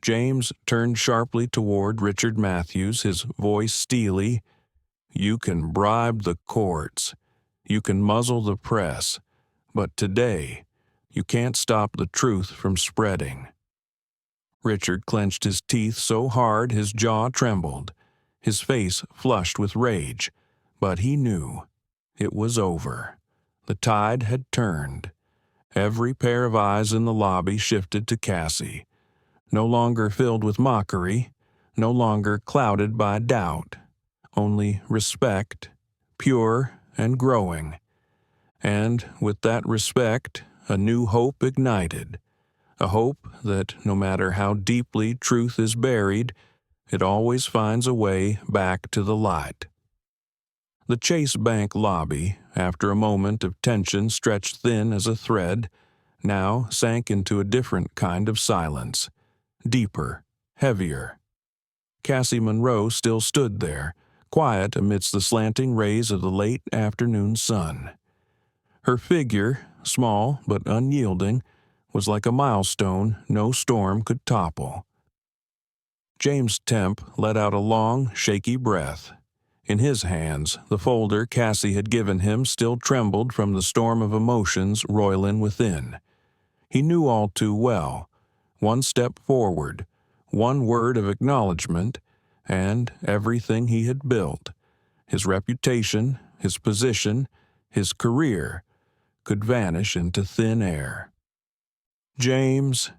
James turned sharply toward Richard Matthews, his voice steely. "You can bribe the courts. You can muzzle the press. But today, you can't stop the truth from spreading." Richard clenched his teeth so hard his jaw trembled, his face flushed with rage, but he knew it was over. The tide had turned. Every pair of eyes in the lobby shifted to Cassie, no longer filled with mockery, no longer clouded by doubt, only respect, pure and growing. And with that respect, a new hope ignited, a hope that no matter how deeply truth is buried, it always finds a way back to the light. The Chase Bank lobby, after a moment of tension stretched thin as a thread, now sank into a different kind of silence, deeper, heavier. Cassie Monroe still stood there, quiet amidst the slanting rays of the late afternoon sun. Her figure, small but unyielding, was like a milestone no storm could topple. James Temp let out a long, shaky breath. In his hands, the folder Cassie had given him still trembled from the storm of emotions roiling within. He knew all too well. One step forward, one word of acknowledgement, and everything he had built, his reputation, his position, his career, could vanish into thin air. "James,"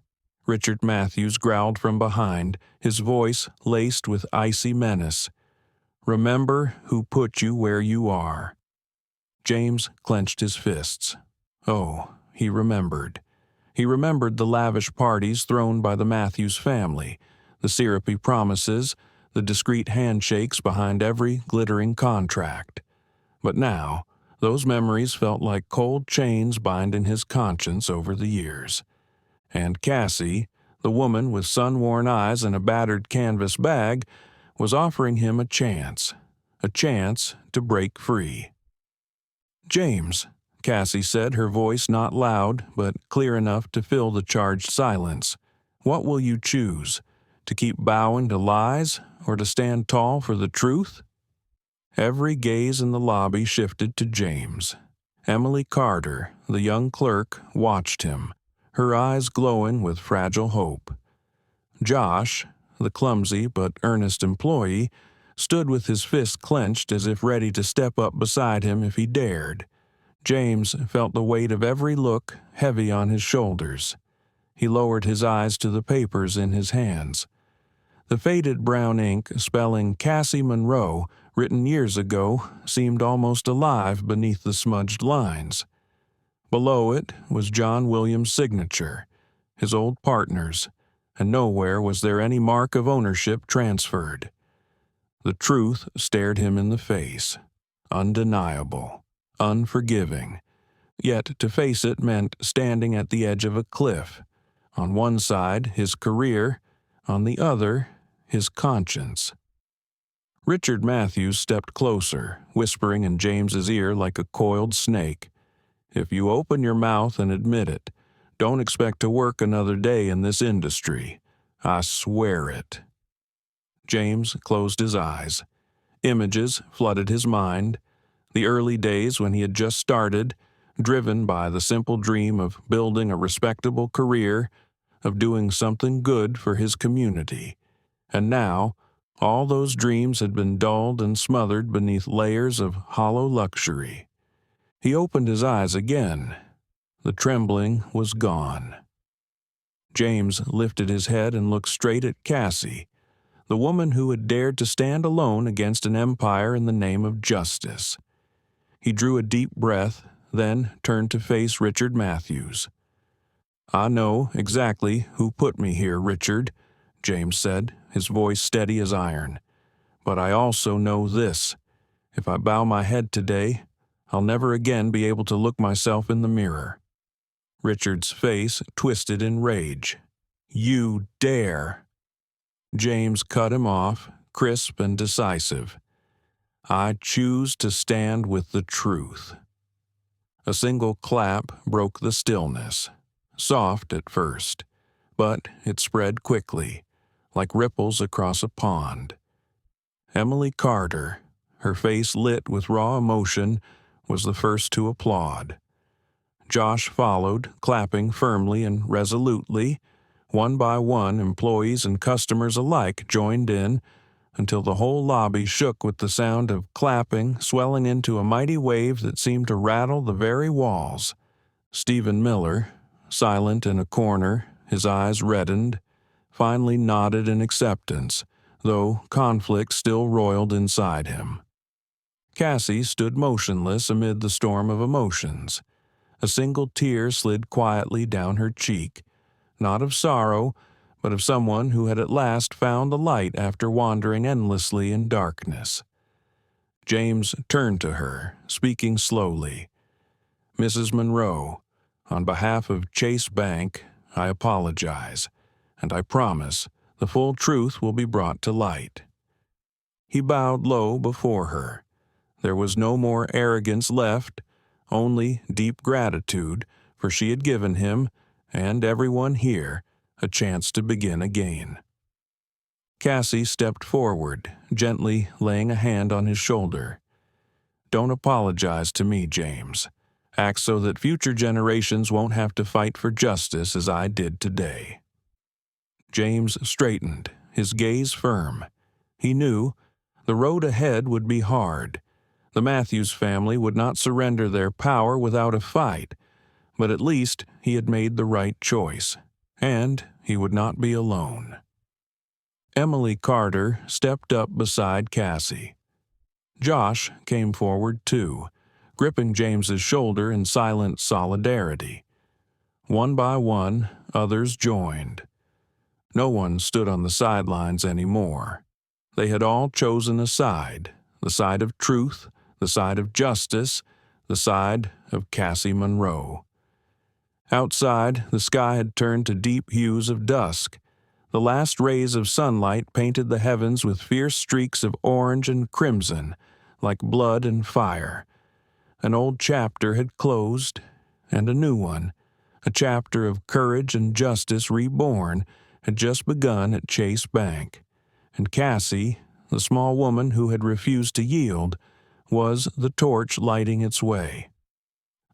Richard Matthews growled from behind, his voice laced with icy menace, "remember who put you where you are." James clenched his fists. Oh, he remembered. He remembered the lavish parties thrown by the Matthews family, the syrupy promises, the discreet handshakes behind every glittering contract. But now, those memories felt like cold chains binding his conscience over the years. And Cassie, the woman with sun-worn eyes and a battered canvas bag, was offering him a chance to break free. "James," Cassie said, her voice not loud but clear enough to fill the charged silence, "what will you choose? To keep bowing to lies or to stand tall for the truth?" Every gaze in the lobby shifted to James. Emily Carter, the young clerk, watched him, her eyes glowing with fragile hope. Josh, the clumsy but earnest employee, stood with his fists clenched as if ready to step up beside him if he dared. James felt the weight of every look heavy on his shoulders. He lowered his eyes to the papers in his hands. The faded brown ink spelling Cassie Monroe, written years ago, seemed almost alive beneath the smudged lines. Below it was John Williams' signature, his old partner's, and nowhere was there any mark of ownership transferred. The truth stared him in the face, undeniable, unforgiving. Yet to face it meant standing at the edge of a cliff. On one side, his career, on the other, his conscience. Richard Matthews stepped closer, whispering in James's ear like a coiled snake. "If you open your mouth and admit it, don't expect to work another day in this industry. I swear it." James closed his eyes. Images flooded his mind. The early days when he had just started, driven by the simple dream of building a respectable career, of doing something good for his community. And now, all those dreams had been dulled and smothered beneath layers of hollow luxury. He opened his eyes again. The trembling was gone. James lifted his head and looked straight at Cassie, the woman who had dared to stand alone against an empire in the name of justice. He drew a deep breath, then turned to face Richard Matthews. "I know exactly who put me here, Richard," James said, his voice steady as iron. "But I also know this. If I bow my head today, I'll never again be able to look myself in the mirror." Richard's face twisted in rage. "You dare!" James cut him off, crisp and decisive. "I choose to stand with the truth." A single clap broke the stillness, soft at first, but it spread quickly, like ripples across a pond. Emily Carter, her face lit with raw emotion, was the first to applaud. Josh followed, clapping firmly and resolutely. One by one, employees and customers alike joined in, until the whole lobby shook with the sound of clapping, swelling into a mighty wave that seemed to rattle the very walls. Stephen Miller, silent in a corner, his eyes reddened, finally nodded in acceptance, though conflict still roiled inside him. Cassie stood motionless amid the storm of emotions. A single tear slid quietly down her cheek, not of sorrow, but of someone who had at last found the light after wandering endlessly in darkness. James turned to her, speaking slowly. "Mrs. Monroe, on behalf of Chase Bank, I apologize, and I promise the full truth will be brought to light." He bowed low before her. There was no more arrogance left, only deep gratitude, for she had given him, and everyone here, a chance to begin again. Cassie stepped forward, gently laying a hand on his shoulder. "Don't apologize to me, James. Act so that future generations won't have to fight for justice as I did today." James straightened, his gaze firm. He knew the road ahead would be hard. The Matthews family would not surrender their power without a fight, but at least he had made the right choice, and he would not be alone. Emily Carter stepped up beside Cassie. Josh came forward too, gripping James's shoulder in silent solidarity. One by one, others joined. No one stood on the sidelines anymore. They had all chosen a side, the side of truth, the side of justice, the side of Cassie Monroe. Outside, the sky had turned to deep hues of dusk. The last rays of sunlight painted the heavens with fierce streaks of orange and crimson, like blood and fire. An old chapter had closed, and a new one, a chapter of courage and justice reborn, had just begun at Chase Bank. And Cassie, the small woman who had refused to yield, was the torch lighting its way.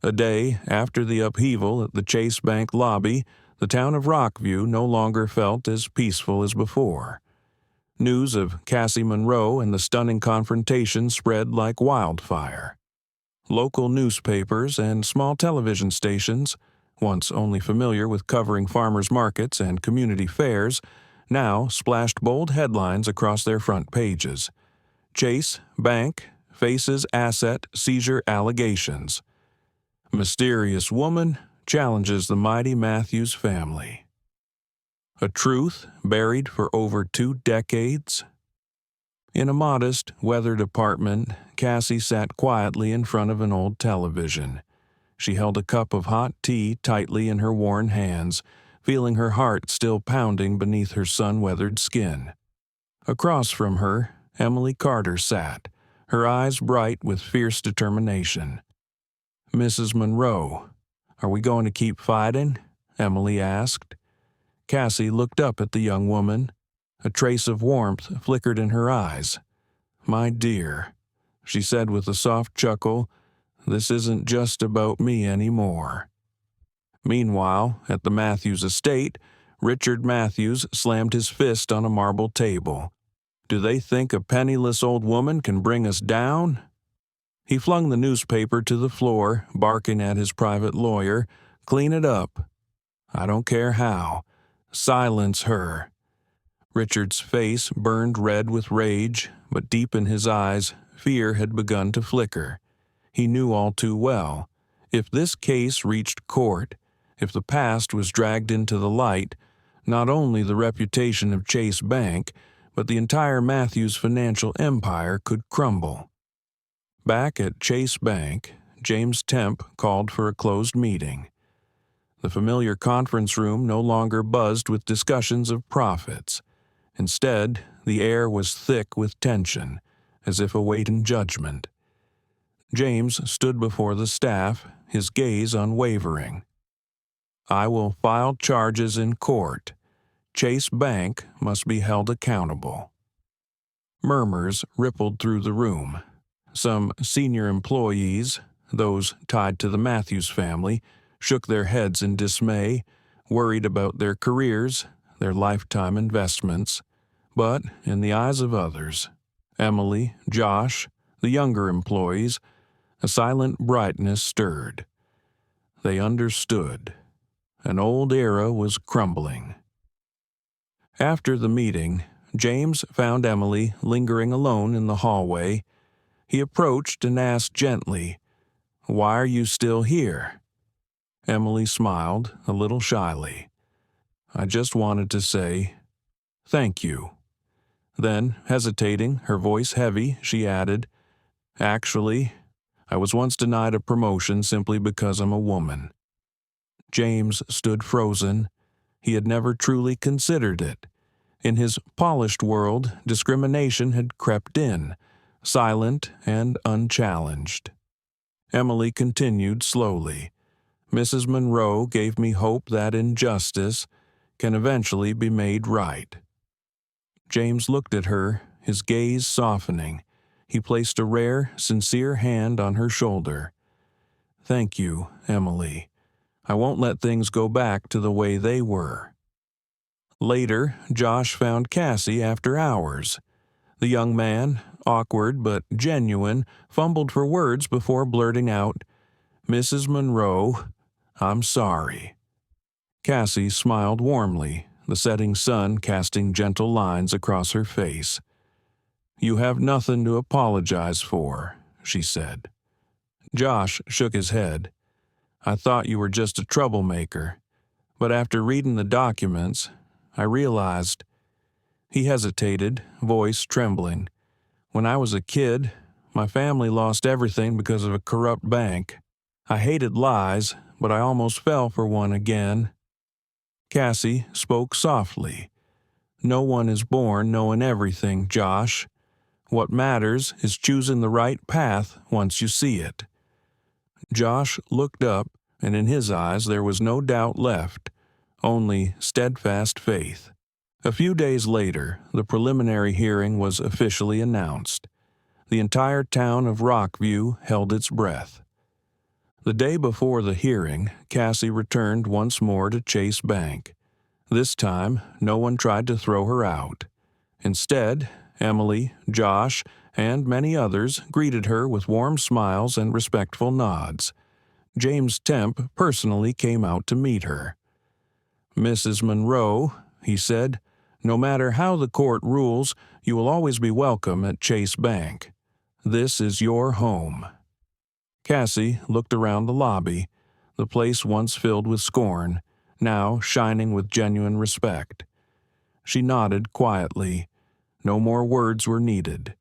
A day after the upheaval at the Chase Bank lobby, the town of Rockview no longer felt as peaceful as before. News of Cassie Monroe and the stunning confrontation spread like wildfire. Local newspapers and small television stations, once only familiar with covering farmers' markets and community fairs, now splashed bold headlines across their front pages. Chase Bank faces asset seizure allegations. Mysterious woman challenges the mighty Matthews family. A truth buried for over 2 decades? In a modest, weathered apartment, Cassie sat quietly in front of an old television. She held a cup of hot tea tightly in her worn hands, feeling her heart still pounding beneath her sun-weathered skin. Across from her, Emily Carter sat, her eyes bright with fierce determination. "Mrs. Monroe, are we going to keep fighting?" Emily asked. Cassie looked up at the young woman. A trace of warmth flickered in her eyes. "My dear," she said with a soft chuckle, "this isn't just about me anymore." Meanwhile, at the Matthews estate, Richard Matthews slammed his fist on a marble table. "Do they think a penniless old woman can bring us down?" He flung the newspaper to the floor, barking at his private lawyer, "Clean it up. I don't care how. Silence her." Richard's face burned red with rage, but deep in his eyes, fear had begun to flicker. He knew all too well. If this case reached court, if the past was dragged into the light, not only the reputation of Chase Bank, but the entire Matthews financial empire could crumble. Back at Chase Bank, James Temp called for a closed meeting. The familiar conference room no longer buzzed with discussions of profits. Instead, the air was thick with tension, as if awaiting judgment. James stood before the staff, his gaze unwavering. "I will file charges in court. Chase Bank must be held accountable." Murmurs rippled through the room. Some senior employees, those tied to the Matthews family, shook their heads in dismay, worried about their careers, their lifetime investments. But in the eyes of others, Emily, Josh, the younger employees, a silent brightness stirred. They understood. An old era was crumbling. After the meeting, James found Emily lingering alone in the hallway. He approached and asked gently, "Why are you still here?" Emily smiled a little shyly. "I just wanted to say thank you." Then, hesitating, her voice heavy, she added, "Actually, I was once denied a promotion simply because I'm a woman." James stood frozen. He had never truly considered it. In his polished world, discrimination had crept in, silent and unchallenged. Emily continued slowly. "Mrs. Monroe gave me hope that injustice can eventually be made right." James looked at her, his gaze softening. He placed a rare, sincere hand on her shoulder. "Thank you, Emily. I won't let things go back to the way they were." Later, Josh found Cassie after hours. The young man, awkward but genuine, fumbled for words before blurting out, "Mrs. Monroe, I'm sorry." Cassie smiled warmly, the setting sun casting gentle lines across her face. "You have nothing to apologize for," she said. Josh shook his head. "I thought you were just a troublemaker, but after reading the documents, I realized." He hesitated, voice trembling. "When I was a kid, my family lost everything because of a corrupt bank. I hated lies, but I almost fell for one again." Cassie spoke softly. "No one is born knowing everything, Josh. What matters is choosing the right path once you see it." Josh looked up, and in his eyes there was no doubt left, only steadfast faith. A few days later, the preliminary hearing was officially announced. The entire town of Rockview held its breath. The day before the hearing, Cassie returned once more to Chase Bank. This time, no one tried to throw her out. Instead, Emily, Josh, and many others greeted her with warm smiles and respectful nods. James Temp personally came out to meet her. "Mrs. Monroe," he said, "no matter how the court rules, you will always be welcome at Chase Bank. This is your home." Cassie looked around the lobby, the place once filled with scorn, now shining with genuine respect. She nodded quietly. No more words were needed.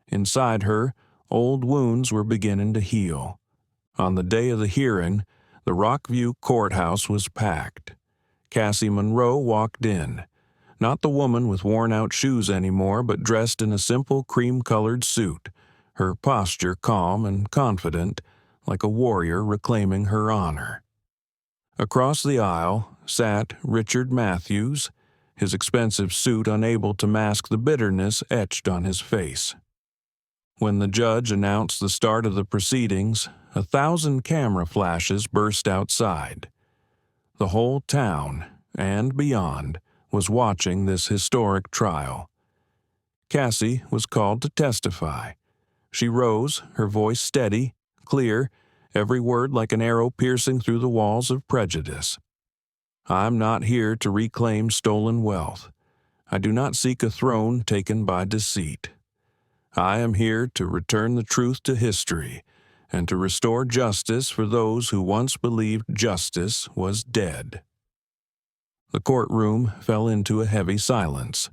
Inside her, old wounds were beginning to heal. On the day of the hearing, the Rockview courthouse was packed. Cassie Monroe walked in. Not the woman with worn-out shoes anymore, but dressed in a simple cream-colored suit, her posture calm and confident, like a warrior reclaiming her honor. Across the aisle sat Richard Matthews, his expensive suit unable to mask the bitterness etched on his face. When the judge announced the start of the proceedings, 1,000 camera flashes burst outside. The whole town, and beyond, was watching this historic trial. Cassie was called to testify. She rose, her voice steady, clear, every word like an arrow piercing through the walls of prejudice. "I'm not here to reclaim stolen wealth. I do not seek a throne taken by deceit. I am here to return the truth to history and to restore justice for those who once believed justice was dead." The courtroom fell into a heavy silence.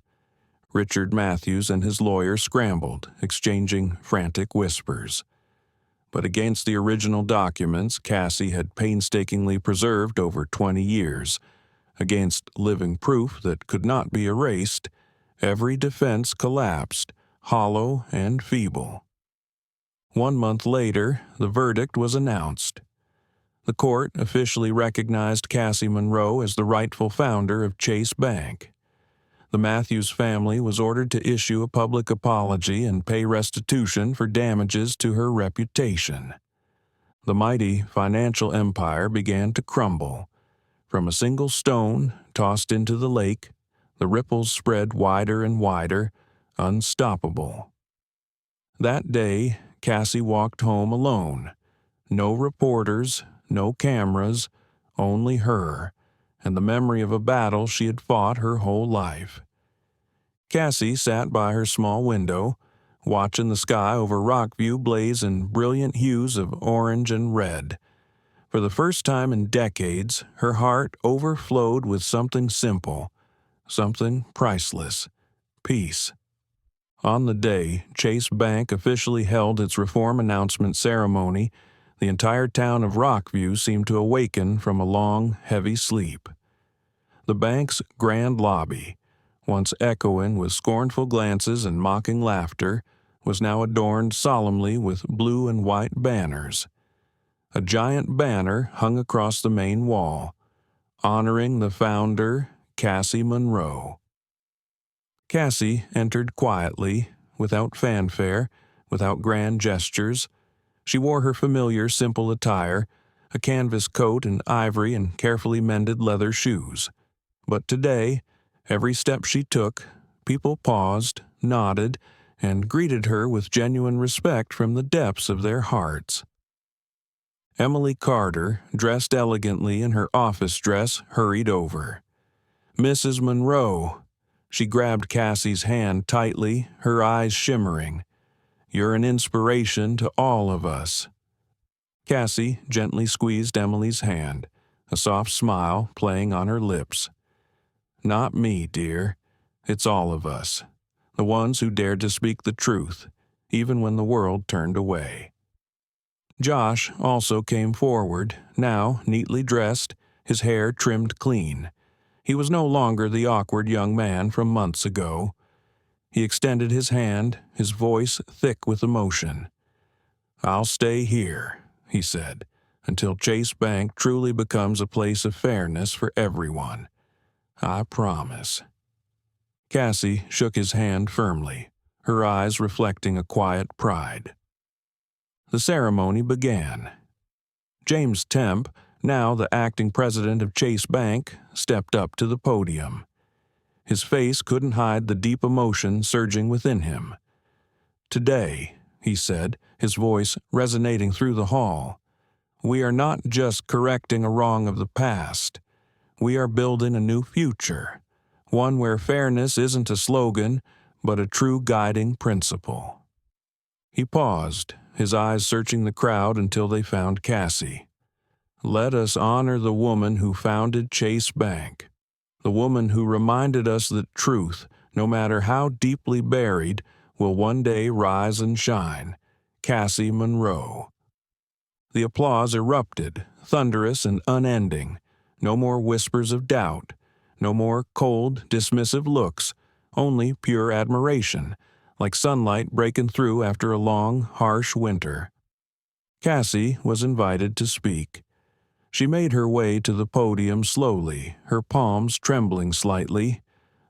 Richard Matthews and his lawyer scrambled, exchanging frantic whispers. but against the original documents Cassie had painstakingly preserved over 20 years, against living proof that could not be erased, every defense collapsed, hollow and feeble. 1 month later, the verdict was announced. The court officially recognized Cassie Monroe as the rightful founder of Chase Bank. The Matthews family was ordered to issue a public apology and pay restitution for damages to her reputation. The mighty financial empire began to crumble. From a single stone tossed into the lake, the ripples spread wider and wider, unstoppable. That day, Cassie walked home alone. No reporters, no cameras, only her, and the memory of a battle she had fought her whole life. Cassie sat by her small window, watching the sky over Rockview blaze in brilliant hues of orange and red. For the first time in decades, her heart overflowed with something simple, something priceless: peace. On the day Chase Bank officially held its reform announcement ceremony, the entire town of Rockview seemed to awaken from a long, heavy sleep. The bank's grand lobby, once echoing with scornful glances and mocking laughter, was now adorned solemnly with blue and white banners. A giant banner hung across the main wall, honoring the founder, Cassie Monroe. Cassie entered quietly, without fanfare, without grand gestures. She wore her familiar simple attire, a canvas coat and ivory and carefully mended leather shoes. But today, every step she took, people paused, nodded, and greeted her with genuine respect from the depths of their hearts. Emily Carter, dressed elegantly in her office dress, hurried over. "Mrs. Monroe." She grabbed Cassie's hand tightly, her eyes shimmering. "You're an inspiration to all of us." Cassie gently squeezed Emily's hand, a soft smile playing on her lips. "Not me, dear. It's all of us. The ones who dared to speak the truth, even when the world turned away." Josh also came forward, now neatly dressed, his hair trimmed clean. He was no longer the awkward young man from months ago. He extended his hand, his voice thick with emotion. "I'll stay here," he said, "until Chase Bank truly becomes a place of fairness for everyone. I promise." Cassie shook his hand firmly, her eyes reflecting a quiet pride. The ceremony began. James Temp, now the acting president of Chase Bank, stepped up to the podium. His face couldn't hide the deep emotion surging within him. "Today," he said, his voice resonating through the hall, "we are not just correcting a wrong of the past. We are building a new future, one where fairness isn't a slogan, but a true guiding principle." He paused, his eyes searching the crowd until they found Cassie. "Let us honor the woman who founded Chase Bank, the woman who reminded us that truth, no matter how deeply buried, will one day rise and shine. Cassie Monroe." The applause erupted, thunderous and unending. No more whispers of doubt, no more cold, dismissive looks, only pure admiration, like sunlight breaking through after a long, harsh winter. Cassie was invited to speak. She made her way to the podium slowly, her palms trembling slightly,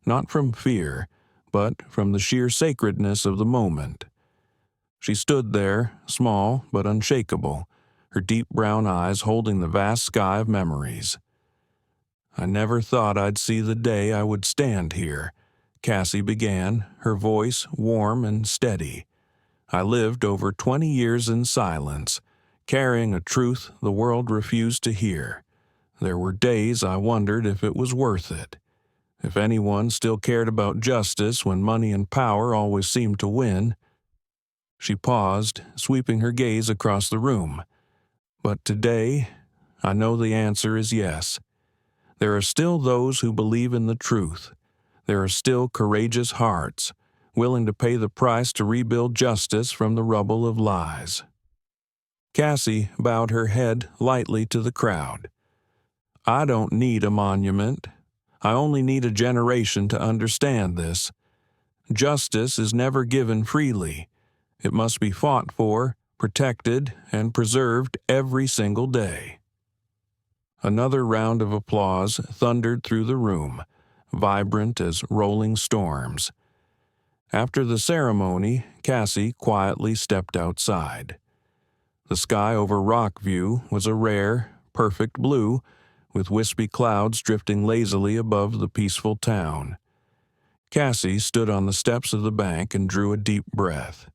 not from fear, but from the sheer sacredness of the moment. She stood there, small but unshakable, her deep brown eyes holding the vast sky of memories. "I never thought I'd see the day I would stand here," Cassie began, her voice warm and steady. "I lived over 20 years in silence, carrying a truth the world refused to hear. There were days I wondered if it was worth it, if anyone still cared about justice when money and power always seemed to win." She paused, sweeping her gaze across the room. "But today, I know the answer is yes. There are still those who believe in the truth. There are still courageous hearts, willing to pay the price to rebuild justice from the rubble of lies." Cassie bowed her head lightly to the crowd. "I don't need a monument. I only need a generation to understand this. Justice is never given freely. It must be fought for, protected, and preserved every single day." Another round of applause thundered through the room, vibrant as rolling storms. After the ceremony, Cassie quietly stepped outside. The sky over Rockview was a rare, perfect blue, with wispy clouds drifting lazily above the peaceful town. Cassie stood on the steps of the bank and drew a deep breath.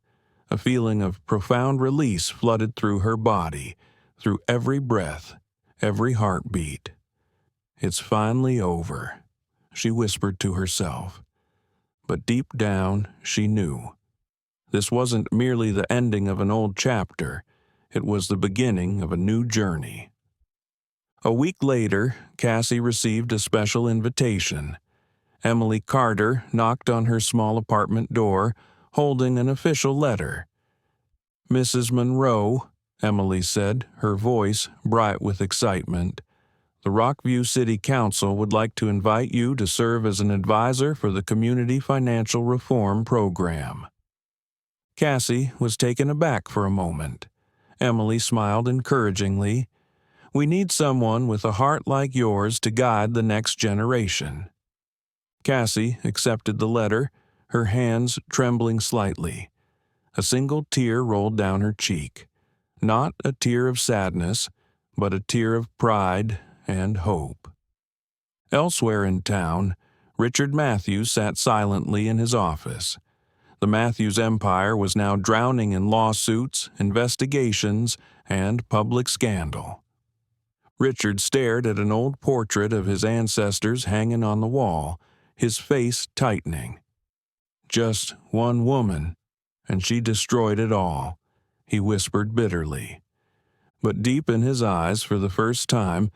A feeling of profound release flooded through her body, through every breath, every heartbeat. "It's finally over," she whispered to herself. But deep down, she knew. This wasn't merely the ending of an old chapter. It was the beginning of a new journey. A week later, Cassie received a special invitation. Emily Carter knocked on her small apartment door, holding an official letter. "Mrs. Monroe," Emily said, her voice bright with excitement, "the Rockview City Council would like to invite you to serve as an advisor for the Community Financial Reform Program." Cassie was taken aback for a moment. Emily smiled encouragingly. "We need someone with a heart like yours to guide the next generation." Cassie accepted the letter, her hands trembling slightly. A single tear rolled down her cheek. Not a tear of sadness, but a tear of pride and hope. Elsewhere in town, Richard Matthews sat silently in his office. The Matthews empire was now drowning in lawsuits, investigations, and public scandal. Richard stared at an old portrait of his ancestors hanging on the wall, his face tightening. "Just one woman, and she destroyed it all," he whispered bitterly. But deep in his eyes, for the first time,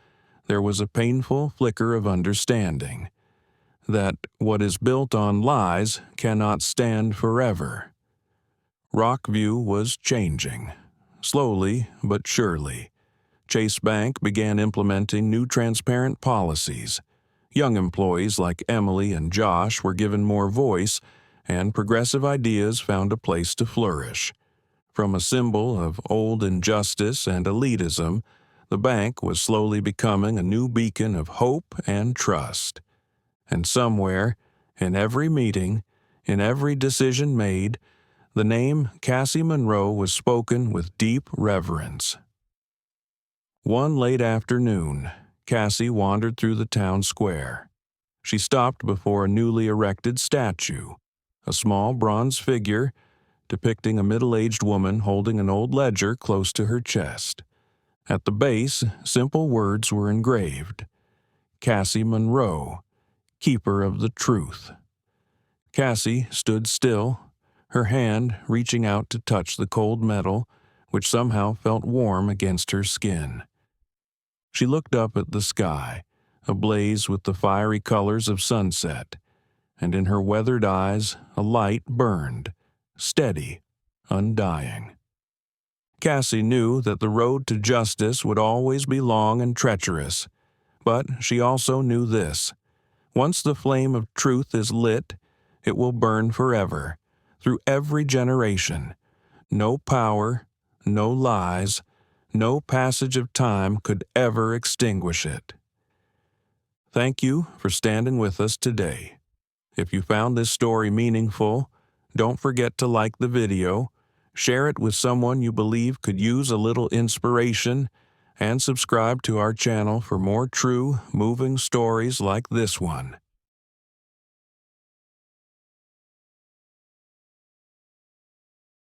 there was a painful flicker of understanding. That what is built on lies cannot stand forever. Rockview was changing, slowly but surely. Chase Bank began implementing new transparent policies. Young employees like Emily and Josh were given more voice, and progressive ideas found a place to flourish. From a symbol of old injustice and elitism, the bank was slowly becoming a new beacon of hope and trust. And somewhere, in every meeting, in every decision made, the name Cassie Monroe was spoken with deep reverence. One late afternoon, Cassie wandered through the town square. She stopped before a newly erected statue, a small bronze figure depicting a middle-aged woman holding an old ledger close to her chest. At the base, simple words were engraved: "Cassie Monroe, Keeper of the Truth." Cassie stood still, her hand reaching out to touch the cold metal, which somehow felt warm against her skin. She looked up at the sky, ablaze with the fiery colors of sunset, and in her weathered eyes a light burned, steady, undying. Cassie knew that the road to justice would always be long and treacherous, but she also knew this: once the flame of truth is lit, it will burn forever, through every generation. No power, no lies, no passage of time could ever extinguish it. Thank you for standing with us today. If you found this story meaningful, don't forget to like the video, share it with someone you believe could use a little inspiration, and subscribe to our channel for more true, moving stories like this one.